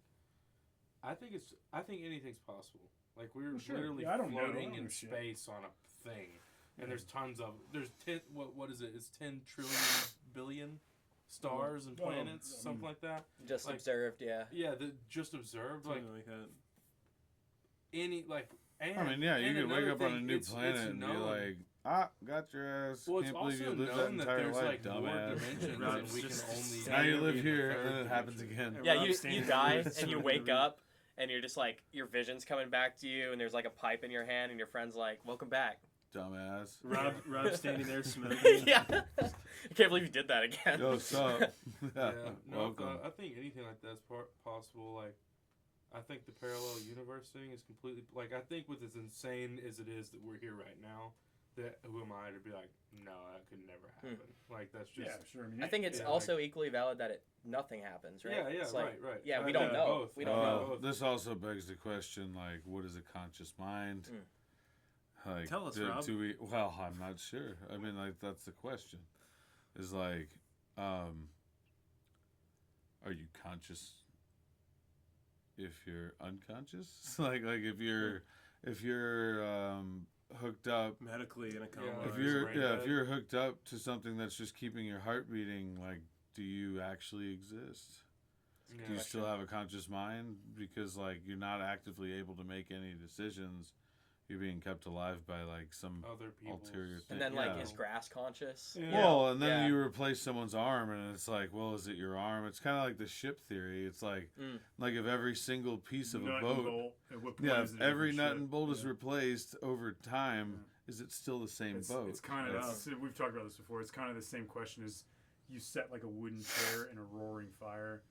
I think anything's possible. Like we're Well, sure. literally Yeah, I don't know. I floating don't in know shit. space on a thing, and there's tons of there's 10 what is it? It's 10 trillion billion stars and Well, planets, I mean- something like that. Just like- observed, yeah. Yeah, just observed like Something like that. any like. And, I mean, yeah, you and could wake another up on a thing, new it's planet and be known- like, got your ass. Well, it's Can't believe you also lived that known that entire there's life, like more dumbass. dimensions, Right, and we can just- only. Now you be live in the here, third and then it happens dimension. again. Yeah, Rob you standing die there and sitting you in the wake room. up and you're just like your vision's coming back to you and there's like a pipe in your hand and your friend's like, "Welcome back." dumbass. Rob standing there smoking. Yeah. I can't believe you did that again. Yo, what's up? Yeah, no, Welcome. I think anything like that's possible. Like, I think the parallel universe thing is completely like. I think with as insane as it is that we're here right now, that who am I to be like, no, that could never happen. Like that's just. Yeah, sure. I mean, I think it's also equally valid that nothing happens, right? Yeah, It's right. Yeah, I we don't think know. both. We don't know. This also begs the question, like, what is a conscious mind? Like, Tell us, Rob. do we? Well, I'm not sure. I mean, like, that's the question. Is like, are you conscious if you're unconscious? like if you're hooked up. Medically in a coma. Yeah, If you're hooked up to something that's just keeping your heart beating, like, do you actually exist? Yeah. Do you still have a conscious mind? Because, like, you're not actively able to make any decisions. You're being kept alive by, like, some Other people's. ulterior thing. And then, like, Yeah. is grass conscious? Yeah. You know? Well, and then Yeah. you replace someone's arm, and it's like, well, is it your arm? It's kind of like the ship theory. It's like, like if every single piece of nut a and boat, bolt, at what point yeah, is if it a every different nut ship? and bolt is Yeah. replaced over time, is it still the same boat? It's kind of we've talked about this before. It's kind of the same question as you set like a wooden chair in a roaring fire.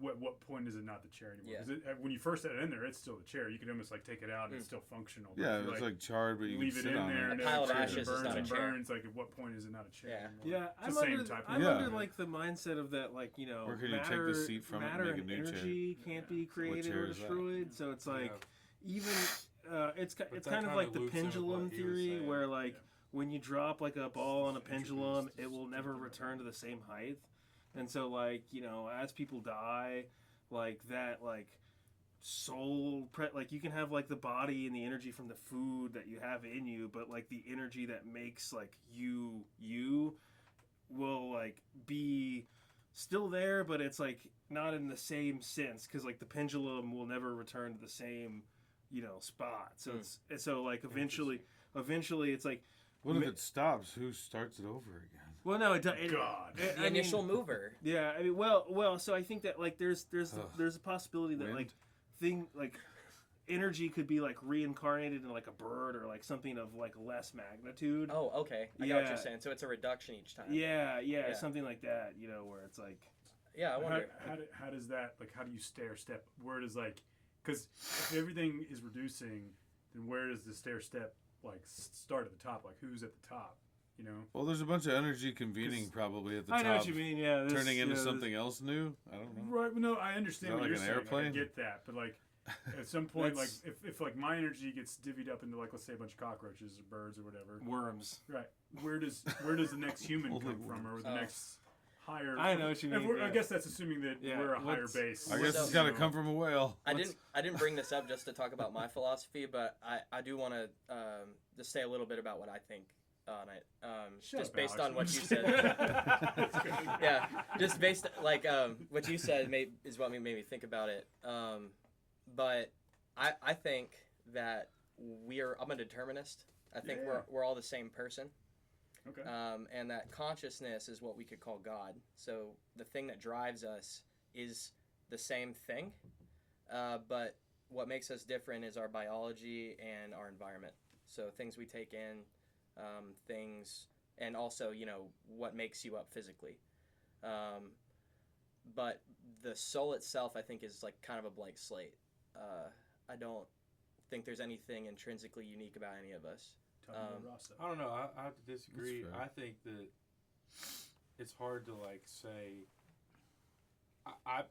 What point is it not the chair anymore? Because when you first set it in there, it's still the chair. You can almost like take it out and it's still functional. But Yeah, if you, it's like charred, but you leave can it sit in on there it. and A pile of it ashes is burns not a and chair. burns. Like at what point is it not a chair? Yeah. Anymore? Yeah, It's the same type of I'm Yeah. under like the mindset of that, like, you know, Where can you take matter, the seat from it and matter make a and new chair? energy can't be created chair or is that? destroyed. So it's like even it's that kind of like the loops in with pendulum what he was theory, saying. where like when you drop like a ball on a pendulum, it will never return to the same height. And so, like, you know, as people die, like that, like like you can have like the body and the energy from the food that you have in you, but like the energy that makes like you will like be still there, but it's like not in the same sense, because like the pendulum will never return to the same, you know, spot. So it's so like eventually it's like, What if it stops? Who starts it over again? well, no, it does. God. The initial mover. Yeah, I mean, well. So I think that like there's a possibility that Wind? like energy could be like reincarnated in like a bird or like something of like less magnitude. Oh, okay. I got what Yeah. you're saying. So it's a reduction each time. Yeah, something like that. You know, where it's like, Yeah, I wonder. How does that, like, how do you stair step? Where does, like, because if everything is reducing, then where does the stair step, like, start at the top? Like, who's at the top, you know? Well, there's a bunch of energy convening probably at the I top. know what you mean. Yeah, Turning into something else new? I don't know. Right, no, I understand Is that what like you're an saying. airplane? I get that, but, like, at some point, like, That's- if like my energy gets divvied up into, like, let's say a bunch of cockroaches or birds or whatever, worms. right? Where does the next human Only come from, or the Oh. next higher? I know what you and mean, I yeah. guess that's assuming that Yeah, we're a higher what's- base. I guess So- it's got to come from a whale. I didn't bring this up just to talk about my philosophy, but I do want to just say a little bit about what I think on it. Shut Just up, based Alex. on what you said. Yeah, just based like what you said is what made me think about it. But I think that I'm a determinist. I think Yeah. we're all the same person. Okay. And that consciousness is what we could call God. So the thing that drives us is the same thing, but what makes us different is our biology and our environment. So things we take in, things, and also, you know, what makes you up physically. But the soul itself, I think, is like kind of a blank slate. I don't think there's anything intrinsically unique about any of us. Talking about Rasta. I don't know. I have to disagree. That's fair. I think that it's hard to like say. I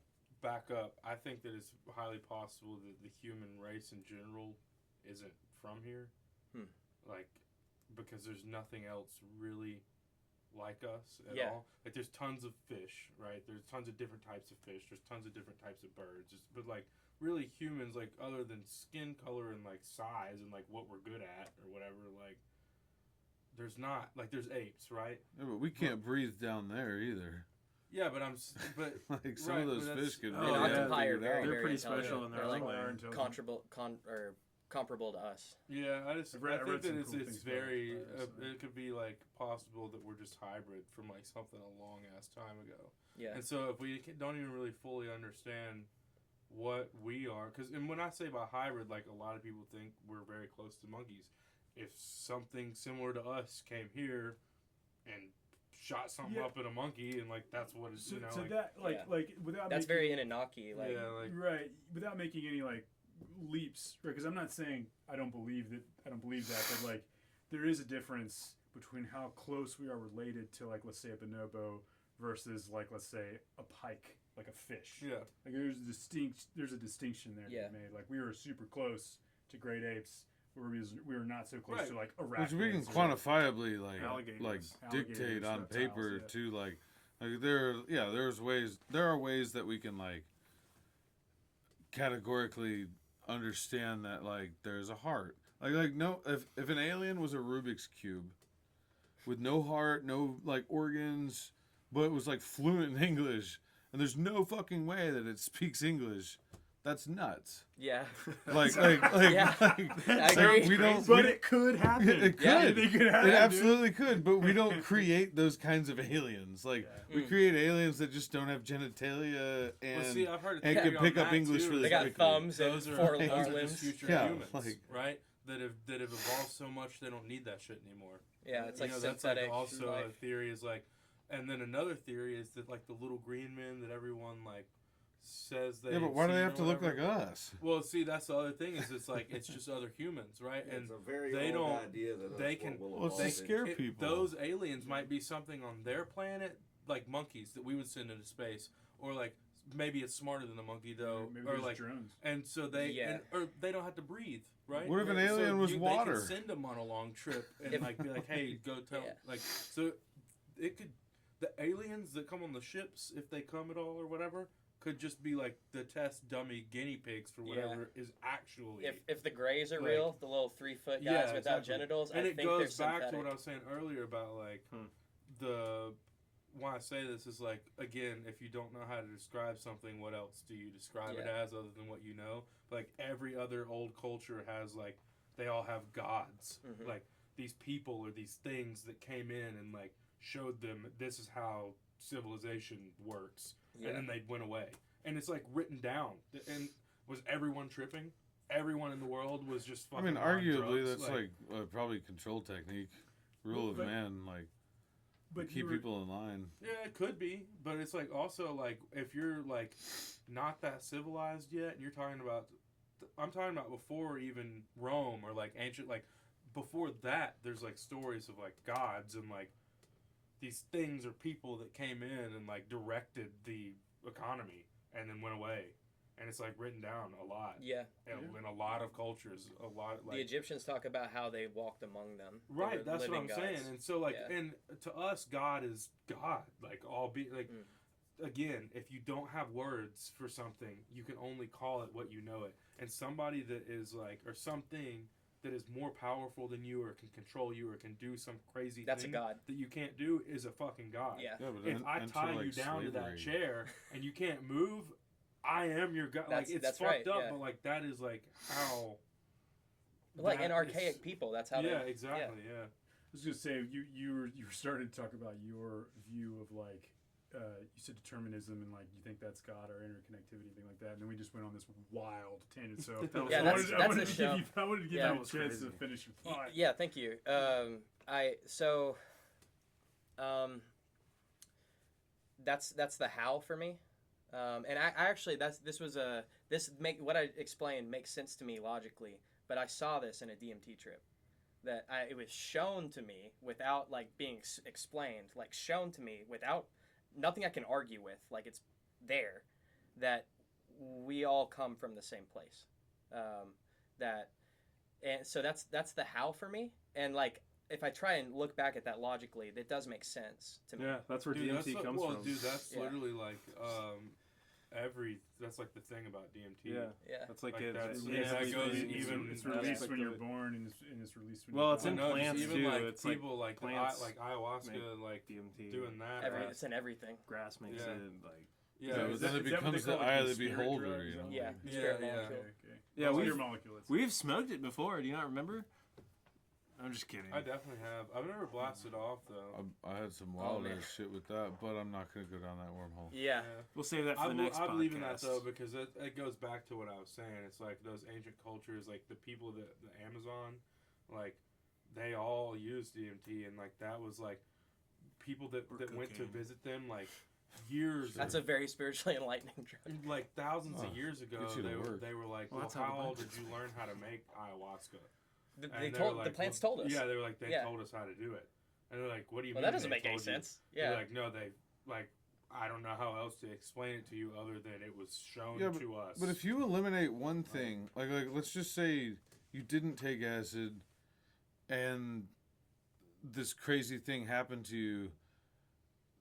back up. I think that it's highly possible that the human race in general isn't from here. Like, because there's nothing else really like us at all. Like, there's tons of fish, right? There's tons of different types of fish. There's tons of different types of birds. But like, really, humans, like, other than skin color and like size and like what we're good at or whatever, like, there's not like there's apes, right? Yeah, but we can't breathe down there either. Yeah, but Like some Right, of those but fish that's- could Oh, really yeah. have Octopi are figured very, out. They're very pretty intelligent. special in their They're own like way. comparable to us. yeah, I I've think read that some it's cool things about very it, so. it could be like possible that we're just hybrid from like something a long ass time ago. Yeah. And so if we don't even really fully understand what we are, and when I say about hybrid, like a lot of people think we're very close to monkeys. if something similar to us came here and shot something Yeah. up at a monkey, and like that's what it's, So, you know, so like, that like without That's making, very Anunnaki. Like, yeah, like right, without making any like leaps, right? Because I'm not saying I don't believe that, but like there is a difference between how close we are related to, like, let's say a bonobo versus, like, let's say a pike, like a fish. yeah, Like there's a distinction there Yeah. to be made. Like we were super close to great apes, where we were not so close Right. to like arachnids. Which we can or- quantifiably like Alligators. dictate Alligators, on reptiles, paper yeah. too. Like there are ways that we can like categorically understand that like there's a heart. Like no, if an alien was a Rubik's cube with no heart, no like organs, but it was like fluent in English, and there's no fucking way that it speaks English. That's nuts. yeah. Like, Yeah. I agree. we don't. But we- it could happen. It could. Yeah. It could happen, It dude. absolutely could, but we don't create those kinds of aliens. Like we Mm. create aliens that just don't have genitalia and well, see, I've heard a and theory can on pick up that, English too. really They got quickly. thumbs and Those are four those are limbs. just future Yeah, humans, like- right? That have evolved so much they don't need that shit anymore. Yeah, it's You like know, that's synthetic like also a life. theory is like, and then another theory is that like the little green men that everyone like says they Yeah, but why do they seen have or to look whatever. like us? Well, see, that's the other thing is it's like it's just other humans, right? And it's a very they old don't- idea that they that's can- what will Well, it's evolve to scare into. people. those aliens might be something on their planet, like monkeys that we would send into space, or like maybe it's smarter than a monkey though, Maybe or there's like, drones. and so they Yeah. or they don't have to breathe, right? What if an Like, alien was They water? can send them on a long trip and If- like be like, hey, go tell Yeah. like so it could the aliens that come on the ships, if they come at all or whatever, could just be like the test dummy guinea pigs for whatever is actually. If the Greys are Like- real, the little 3-foot guys Yeah, without exactly. genitals, and I it think goes they're back synthetic. to what I was saying earlier about like the why I say this is like, again, if you don't know how to describe something, what else do you describe it Yeah. as other than what you know? Like every other old culture has like they all have gods, Mhm. like these people or these things that came in and like showed them this is how civilization works, Yeah. and then they went away, and it's like written down. And was everyone tripping? Everyone in the world was just I fucking mean, on arguably drugs? that's like probably control technique, rule of But- man, like But keep people in line. Yeah, it could be, but it's like also like if you're like not that civilized yet, and you're talking about, I'm talking about before even Rome or like ancient, like before that, there's like stories of like gods and like these things or people that came in and like directed the economy and then went away, and it's like written down a lot. Yeah. In a lot of cultures, a lot like The Egyptians talk about how they walked among them. They right. were That's what living I'm gods. saying, and so like, Yeah. and to us, God is God. Like all be like. Again, if you don't have words for something, you can only call it what you know it. And somebody that is like, or something that is more powerful than you, or can control you, or can do some crazy That's a thing god. that you can't do, is a fucking god. Yeah. Yeah, but If I enter, tie like, you down to that slavery. chair and you can't move, I am your god. Like it's That's fucked right, up, yeah. but like that is like how. Like that an archaic is- people. That's how Yeah, they. exactly. Yeah. I was gonna say you were starting to talk about your view of like you said determinism and like you think that's God or interconnectivity and thing like that, and then we just went on this wild tangent. So Yeah, I that's- wanted, that's I wanted the to show. give you I wanted to give Yeah, you that a was chance crazy. to finish your thought. Yeah, thank you. That's the how for me, and I actually what I explained makes sense to me logically, but I saw this in a DMT trip, that it was shown to me without like being explained, like shown to me without nothing I can argue with, like it's there, that we all come from the same place, and so that's the how for me, and like if I try and look back at that logically, that does make sense to me. Yeah, that's where Dude, that's DMT like, comes well, from. dude, that's Yeah. literally like that's like the thing about DMT. Yeah, Yeah. that's like Like it's that's- released yeah, that goes when- even- It's Yeah. released when you're like born and it's released when Well, you're it's born. in I know, just plants, even too. like It's like people like plants like ayahuasca, make like DMT. doing that. It's in everything. Grass makes Yeah. it like. Yeah, Yeah, Is but that- then it is that what they becomes the call it, eye of the spirit beholder, drugs you know? or Yeah. something? Spirit yeah. molecule. Okay. Yeah, Well, we've- your molecules. We've smoked it before. Do you not remember? I'm just kidding. I definitely have. I've never blasted off though. I had some Oh, wild man. ass shit with that, but I'm not gonna go down that wormhole. Yeah. We'll save that for the next I believe in that podcast. though because it goes back to what I was saying. It's like those ancient cultures, like the people that the Amazon, like they all used DMT, and like that was like people that went to cocaine. visit them like years. That's a very spiritually enlightening drug. Like thousands Oh, of years ago, gets you to they work. were like, Well, well, that's how how the old did you learn how to make ayahuasca? They And told were the like, plants well, told us. Yeah, they were like, they Yeah. told us how to do it. And they're like, what do you Well, mean? that doesn't they make any told you? sense. They're Yeah. like, no, they like, I don't know how else to explain it to you other than it was shown Yeah, to us. But if you eliminate one thing, like let's just say you didn't take acid, and this crazy thing happened to you,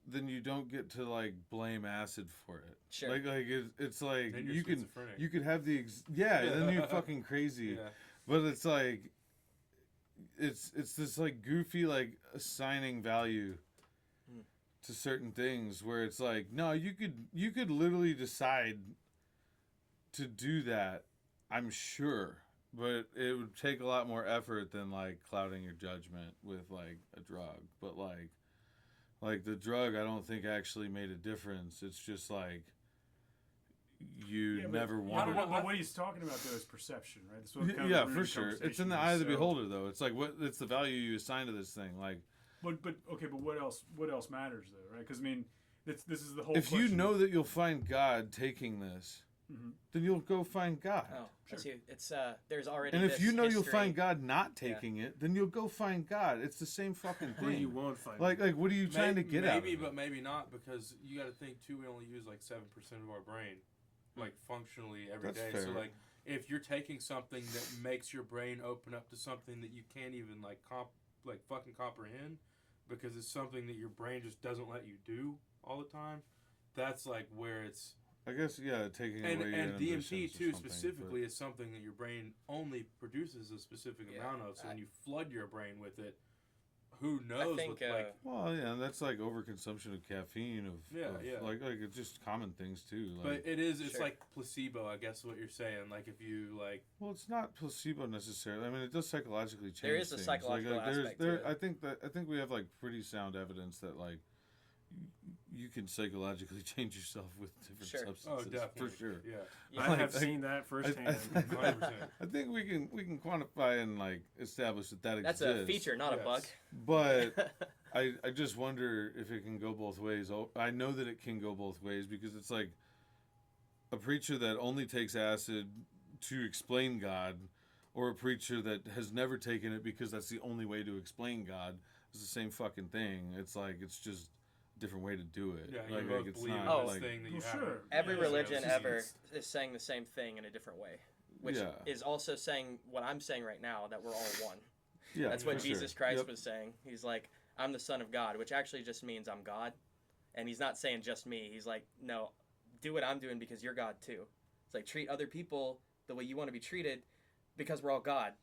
then you don't get to like blame acid for it. Sure. Like it's like Then you're you can schizophrenic. you could have the then you're fucking crazy. Yeah. But it's like it's this like goofy like assigning value to certain things where it's like no, you could literally decide to do that, I'm sure, but it would take a lot more effort than like clouding your judgment with like a drug. But like the drug, I don't think actually made a difference. It's just like you Yeah, but- never I wanted. don't know, but what he's talking about though is perception, right? That's what kind of Yeah, the root for of sure. It's conversation in the is. eye of the So- beholder, though. It's like it's the value you assign to this thing. Like But okay, but what else matters though, right? Because I mean, this is the whole. if you question. know that you'll find God taking this, Mhm. then you'll go find God. Oh, Sure. that's you. It's there's already. And if this you know you'll history. find God not taking it, then you'll go find God. It's the same fucking Where you thing. won't find Like what are you trying to get out of Maybe, it? but maybe not, because you got to think too. We only use like 7% of our brain, like functionally every day. That's So fair. like, if you're taking something that makes your brain open up to something that you can't even like fucking comprehend, because it's something that your brain just doesn't let you do all the time. That's like where it's I guess taking and away your DMT inhibitions or too something, specifically is something that your brain only produces a specific Yeah, amount of. So when I- you flood your brain with it, who knows? think, what, like But, well, yeah, that's like overconsumption of caffeine Yeah, of yeah. like it's just common things too. Like, But it's Sure. like placebo, I guess, what you're saying. Like if you like, well, it's not placebo necessarily. I mean, it does psychologically change. There is a things. psychological there's, aspect to it. I think we have like pretty sound evidence that like you can psychologically change yourself with different Sure. substances. definitely, for sure. yeah, Yeah. I Like, have I- seen that firsthand. 100%. I think we can quantify and like establish that That's exists. a feature, not a Yes. bug. But I just wonder if it can go both ways. I know that it can go both ways because it's like a preacher that only takes acid to explain God, or a preacher that has never taken it because that's the only way to explain God. It's the same fucking thing. It's like it's just a different way to do it. Yeah, like, you both it's believe not in Oh. this like thing that you Well, haven't. sure. Every Yeah, religion it's just- ever it's- is saying the same thing in a different way, which Yeah. is also saying what I'm saying right now, that we're all one. yeah. That's what for Jesus sure. Christ Yep. was saying. He's like, I'm the Son of God, which actually just means I'm God. And he's not saying just me. He's like, no, do what I'm doing because you're God too. It's like treat other people the way you want to be treated because we're all God.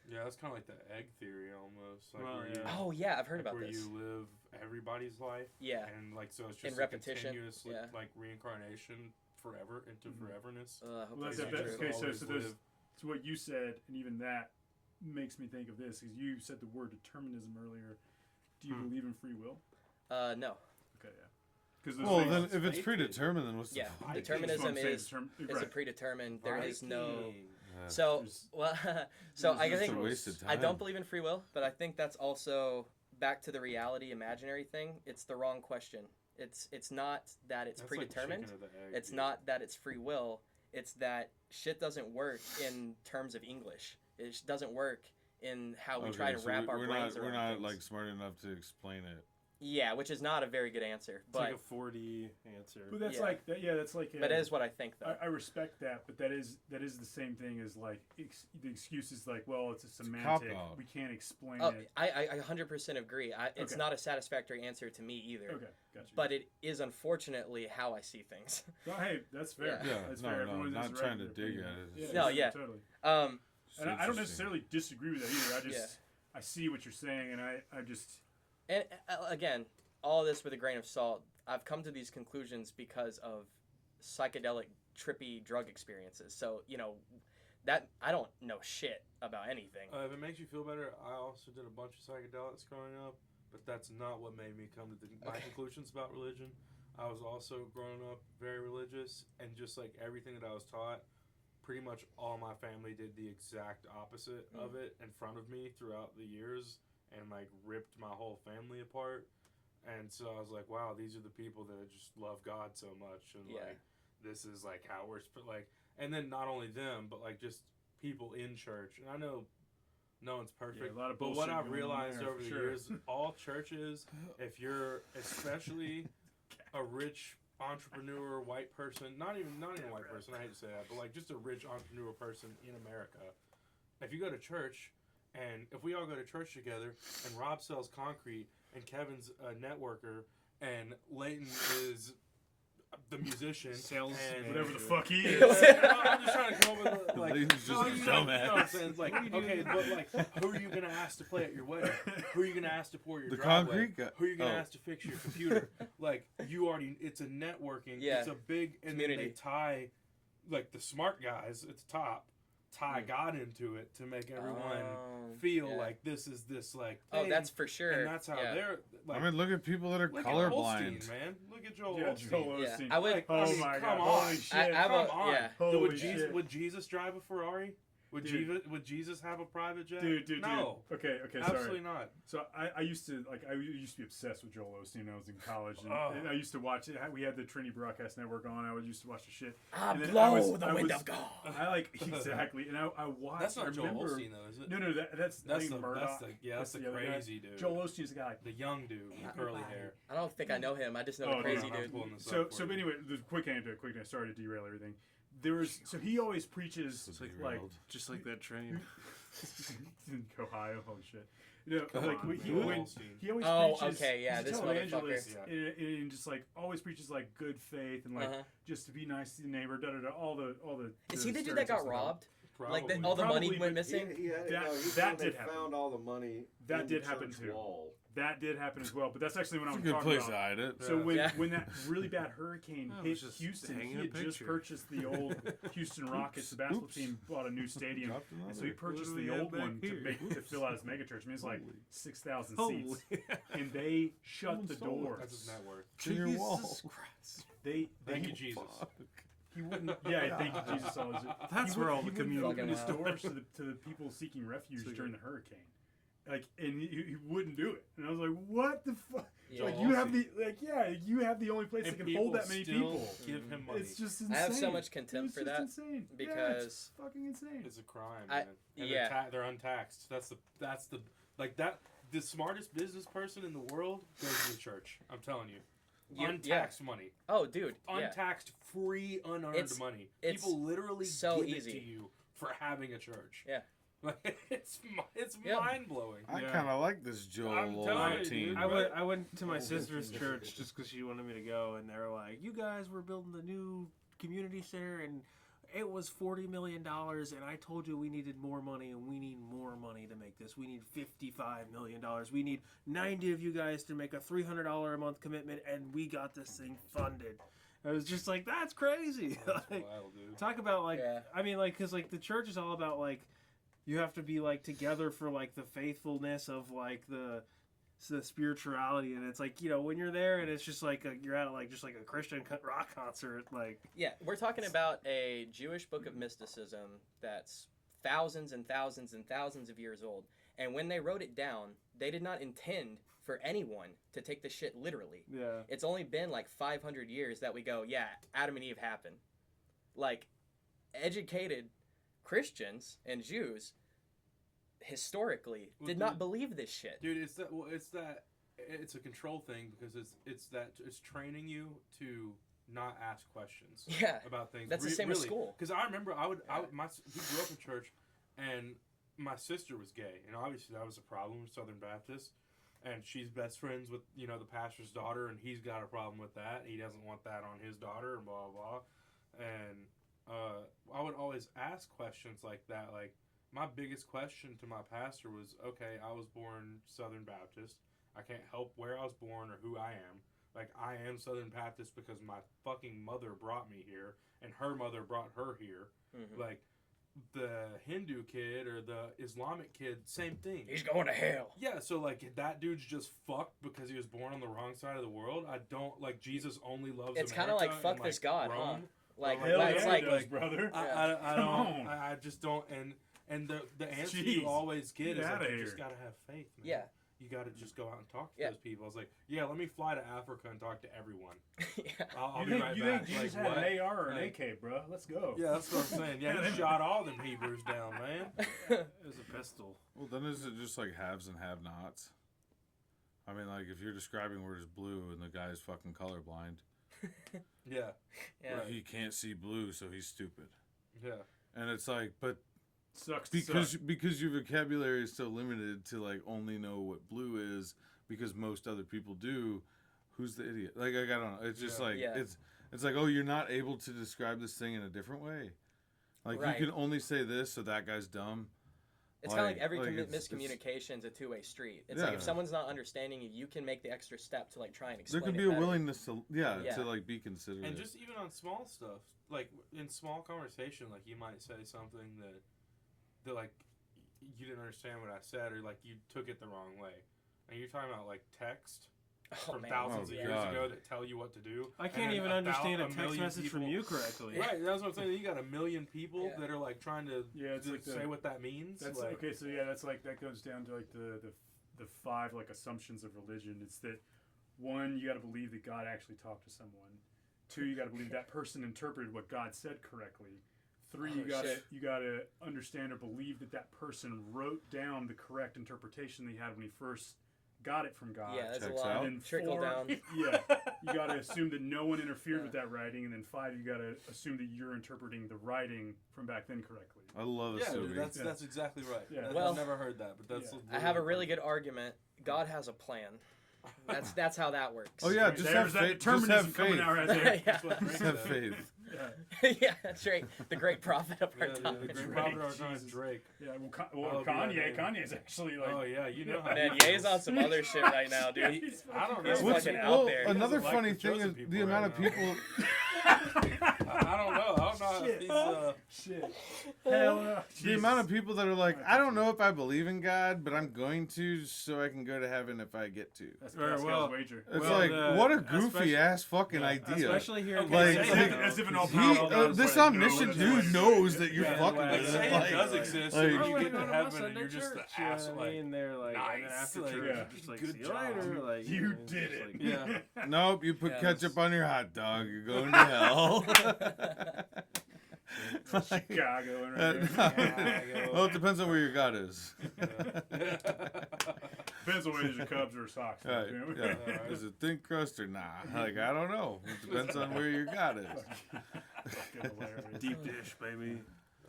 Yeah, that's kind of like the egg theory almost. Like Well, where yeah. you, Oh yeah, I've heard like about where this. you live everybody's life. Yeah. And like so, it's In just repetition, a continuous yeah. like reincarnation forever into Mhm. foreverness. I hope Well, that's that- not that's true. okay. So Always there's live. so what you said, and even that makes me think of this because you said the word determinism earlier. Do you believe in free will? No. Okay, yeah. Because Well, then if it's predetermined, then what's the Yeah, point? determinism is right. a predetermined. There is no. Viking. Yeah. So There's- well, so I there's think It's a waste of time. I don't believe in free will, but I think that's also back to the reality imaginary thing. It's the wrong question. It's not that it's That's like predetermined. chicken or the egg, It's dude. not that it's free will. It's that shit doesn't work in terms of English. It doesn't work in how we try to so wrap our we're brains not, around We're not things. like smart enough to explain it. Yeah, which is not a very good answer, It's but like a 4D answer. But that's Yeah. like that. Yeah, that's like. but it is what I think though. I respect that, but that is the same thing as like the excuse is like, well, it's a semantic. cop-out. We can't explain Oh, it. I 100% agree. It's Okay. not a satisfactory answer to me either. Okay, gotcha. But it is unfortunately how I see things. Well, hey, that's fair. Yeah. Yeah, that's no, fair. no, Everyone has not the trying right to dig opinion. at it. Yeah, It's No, just- yeah. totally. Um, And I don't interesting. necessarily disagree with that either. I just Yeah. I see what you're saying, and I just and again, all this with a grain of salt. I've come to these conclusions because of psychedelic, trippy drug experiences. So that I don't know shit about anything. If it makes you feel better, I also did a bunch of psychedelics growing up, but that's not what made me come to my Okay. conclusions about religion. I was also growing up very religious, and just like everything that I was taught pretty much all my family did the exact opposite of it in front of me throughout the years, and like ripped my whole family apart. And so I was like, wow, these are the people that just love God so much, and like this is like how we're like. And then not only them, but like just people in church. And I know no one's perfect, a lot of but bullshit what I've going on realized there, over for the sure. years, all churches, if you're especially a rich entrepreneur white person, not even white person, I hate to say that, but like just a rich entrepreneur person in America, if you go to church, and if we all go to church together, and Rob sells concrete, and Kevin's a networker, and Leighton is the musician, Sales and Whatever the fuck he Yeah. is. I'm just trying to come up with like, Leighton's just a you know what I'm dumbass. saying? It's like, okay, but like, who are you gonna ask to play at your wedding? Who are you gonna ask to pour your The driveway? concrete guy. Who are you gonna Oh. ask to fix your computer? Like, you already, it's a networking. Yeah. It's a big, and then Community. they tie, like the smart guys at the top, tie God into it to make everyone feel like this is this like. Oh, thing, that's for sure. and that's how they're. Like, I mean, look at people that are look colorblind. at Holstein, man. Look at Joel Yeah, Holstein. Joel Yeah. Osteen. I would. Like, Oh I mean, my come god! on. Holy shit! I have Come a, on. yeah. Holy Would Jesus, shit. would Jesus drive a Ferrari? Would Jesus have a private jet? Dude. No. Okay, sorry. Absolutely not. So I used to be obsessed with Joel Osteen when I was in college, and, Oh. and I used to watch it. We had the Trinity Broadcast Network on. I used to watch the shit. I And then blow I was- the I wind was- of God. I like exactly, and I watched. That's not I Joel remember, Holstein though, is it? No, that's That's the Murdoch. that's the the other guy. crazy dude. Joel Osteen's the guy. Like, the young dude with curly hair. I don't think I know him. I just know Oh, the crazy no, dude. pulling this So up for but you. anyway, the quick anecdote. Sorry to derail everything. So he always preaches like Derailed. Just like that train. in Ohio. Holy shit! You know, Come like on, he man. when he always Oh, preaches. okay, yeah, he's a this televangelist motherfucker. and just like always preaches like good faith and like just to be nice to the neighbor. All the. Is he the dude that got stereotypes about- robbed? Like Probably. all the money Probably, went but missing? He had, That- no, he's that the one did happen. found all the money. That in did the happen church too. Wall. That did happen as well, but that's actually what It's a I'm good talking place to about. hide it. So when, Yeah. when that really bad hurricane I hit was just Houston, hanging he a had just picture. purchased the old Houston Rockets. The basketball Oops. team bought a new stadium, Dropped and so he another. purchased What do the we have old back one to here? fill out his megachurch. I mean, it's like Holy. 6,000 Holy. seats, and they shut Someone the stole it. doors. That's his net worth. It's in your wall. Christ. They Thank he, you, Jesus. He wouldn't. Yeah, thank you, Jesus. That's He where would- all he the wouldn't community open his comes. doors to the people seeking refuge So you- during the hurricane. Like, and he wouldn't do it. And I was like, what the fuck? Yeah. Like, you have the only place that And can hold that many still people. give him money. It's just insane. I have so much contempt It's for just that insane. Yeah, because- it's fucking insane. It's a crime, I- man. And yeah. they're untaxed. That's the like that. The smartest business person in the world goes to the church. I'm telling you. Yeah. Untaxed money. Oh, dude. Yeah. Untaxed, free, unearned It's- money. it's People literally so give easy. it to you for having a church. Yeah. Like, it's Yep. mind blowing. I Yeah. kind of like this Joel I'm telling you, team. dude. I went to my sister's church just because she wanted me to go, and they were like, "You guys were building the new community center, and it was $40 million, and I told you we needed more money, and we need more money to make this. We need $55 million. We need 90 of you guys to make a $300 a month commitment, and we got this thing funded." I was just like, "That's crazy." That's Like, wild, dude. talk about like, Yeah. I mean, like, because like the church is all about like, you have to be like together for like the faithfulness of like the spirituality, and it's like, you know, when you're there and it's just like you're at like just like a Christian rock concert, like Yeah, we're talking about a Jewish book of mysticism that's thousands and thousands and thousands of years old. And when they wrote it down, they did not intend for anyone to take the shit literally. yeah, It's only been like 500 years that we go, yeah, Adam and Eve happened. Like, educated Christians and Jews historically Well, did not dude- believe this shit. Dude, it's a control thing because it's training you to not ask questions Yeah, about things. that's the same as really. school. Because I remember we grew up in church, and my sister was gay, and obviously that was a problem with Southern Baptist. And she's best friends with the pastor's daughter, and he's got a problem with that. He doesn't want that on his daughter, and blah blah blah. And I would always ask questions like that. Like, my biggest question to my pastor was, okay, I was born Southern Baptist. I can't help where I was born or who I am. Like, I am Southern Baptist because my fucking mother brought me here, and her mother brought her here. Mhm. Like, the Hindu kid or the Islamic kid, same thing. He's going to hell. Yeah, so, like, that dude's just fucked because he was born on the wrong side of the world. I don't, like, Jesus only loves It's kind of America like fuck and, this God, huh? Rome. Like, Oh my it's God, like, he does, brother. I Come don't. on. I just don't. And the answer Jeez. you always get Get is like, outta you here. just gotta have faith, man. yeah, You gotta just go out and talk to Yeah. those people. It's like, yeah, let me fly to Africa and talk to everyone. yeah. I'll be right you back. think Jesus Like, had what? an AR or an Like, AK, bro? Let's go. Yeah, that's what I'm saying. Yeah, he shot all them Hebrews down, man. It was a pistol. Well, then is it just like haves and have-nots? I mean, like if you're describing where it's blue and the guy's fucking colorblind, Yeah, Yeah. Right. he can't see blue, so he's stupid. yeah. And it's like, but Sucks to suck. because your vocabulary is so limited to like only know what blue is because most other people do. Who's the idiot? Like I don't know. It's just Yeah. like Yeah. it's like, oh, you're not able to describe this thing in a different way. Like Right. you can only say this, so that guy's dumb. It's kind of like every it's- miscommunication is a two-way street. It's like Yeah. if someone's not understanding you, you can make the extra step to like try and There explain. could it be a better. willingness to Yeah. to like be considerate. And just even on small stuff, like in small conversation, like you might say something that like you didn't understand what I said, or like you took it the wrong way. And you're talking about like text Oh, from man. thousands Oh, of years God. ago that tell you what to do. I And can't then even a understand a million text message from people- you correctly. Right, that's what I'm saying. You got a million people Yeah. that are like trying to Yeah, it's like say what that means. That's like, okay. So yeah, that's like that goes down to like the five like assumptions of religion. It's that one, you got to believe that God actually talked to someone. Two, you got to believe that person interpreted what God said correctly. Three, Oh, you shit. got to understand or believe that person wrote down the correct interpretation they had when he first got it from God. Yeah, there's a Checks lot out. of And then trickle four, down. Yeah, you got to assume that no one interfered Yeah. with that writing, and then five, you got to assume that you're interpreting the writing from back then correctly. I love yeah, Asobi. dude, that's exactly right. Yeah. That's- Well- I've never heard that, but that's. Yeah. I have a really good argument. God has a plan. That's how that works. Oh yeah, just have There's that faith. Just determinism have coming faith. out right there. Yeah. That's what Just Drake have said. faith. Yeah. Yeah, that's right. The great prophet of our Yeah, time. the great Drake, prophet of our time is Jesus. Drake. Yeah, well, Oh, Kanye, God. Kanye's actually like. Oh yeah, you know how. Man, he Ye's feels. on some other shit right now, dude. He's I don't know. He's What's- fucking out there. Another He doesn't like funny the thing chosen is people the right amount of now. people. I don't know. I don't know if he's. Shit. Hell no. The amount of people that are like, I don't know if I believe in God, but I'm going to, so I can go to heaven if I get to. That's Very Pascal's well. wager. It's Well, like, the- what a especially- goofy ass fucking Yeah, idea. Especially here in Like, Kansas, like- though. as if an all He, powerful God this is like, omniscient no, dude that's knows right. that you're Yeah, fucking like, Like, with say it. it Like, does exist, like- and Oh, you we're get to going heaven, Sunday and you're just church, the you know ass. what I Like, mean, they're like, and then nice, after like, church, yeah. you're just like, Good see you job. later. Like, You it's did just it. like- yeah. nope, you put Yeah, ketchup on your hot dog, you're going to hell. Like, Chicago and right there. Chicago. well, it depends on where your God is. Depends on whether you're Cubs or Sox. Right, you know? yeah. Alright. Is it thin crust or nah? Like, I don't know. It depends on where your God is. Fucking hilarious. Deep dish, baby.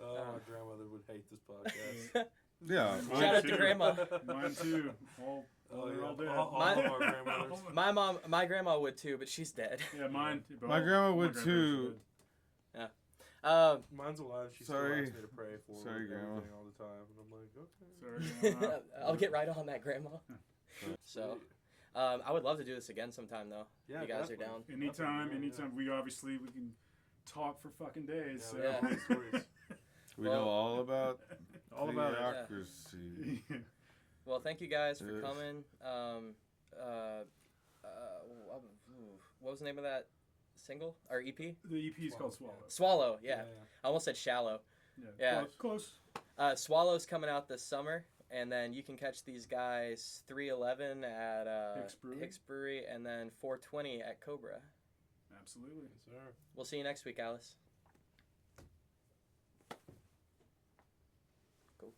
Oh, my grandmother would hate this podcast. Yeah. Mine Shout out too. to grandma. Mine too. All Oh, they're yeah. all dead. All Mine- of our grandmothers. My grandma would too, but she's dead. Yeah, mine. But My all- grandma all would grandparents too. are dead. Mine's alive. She Sorry. still asks me to pray for Sorry, her Grandma. everything all the time, and I'm like, okay. Sorry, Grandma. I'll get right on that, grandma. So, I would love to do this again sometime though. Yeah, you guys definitely. are down. Anytime, Yeah, anytime. We obviously we can talk for fucking days. So. Yeah, we have all these stories. We Well, know all about all about it, yeah. theocracy. Well, thank you guys for Yes. coming. What was the name of that single or EP? The EP is called Swallow. Swallow. Yeah, I almost said Shallow. Yeah. Close. Swallow's coming out this summer, and then you can catch these guys 311 at Hicks Brewery. and then 420 at Cobra. Absolutely. Yes, sir. We'll see you next week, Alice. Cool.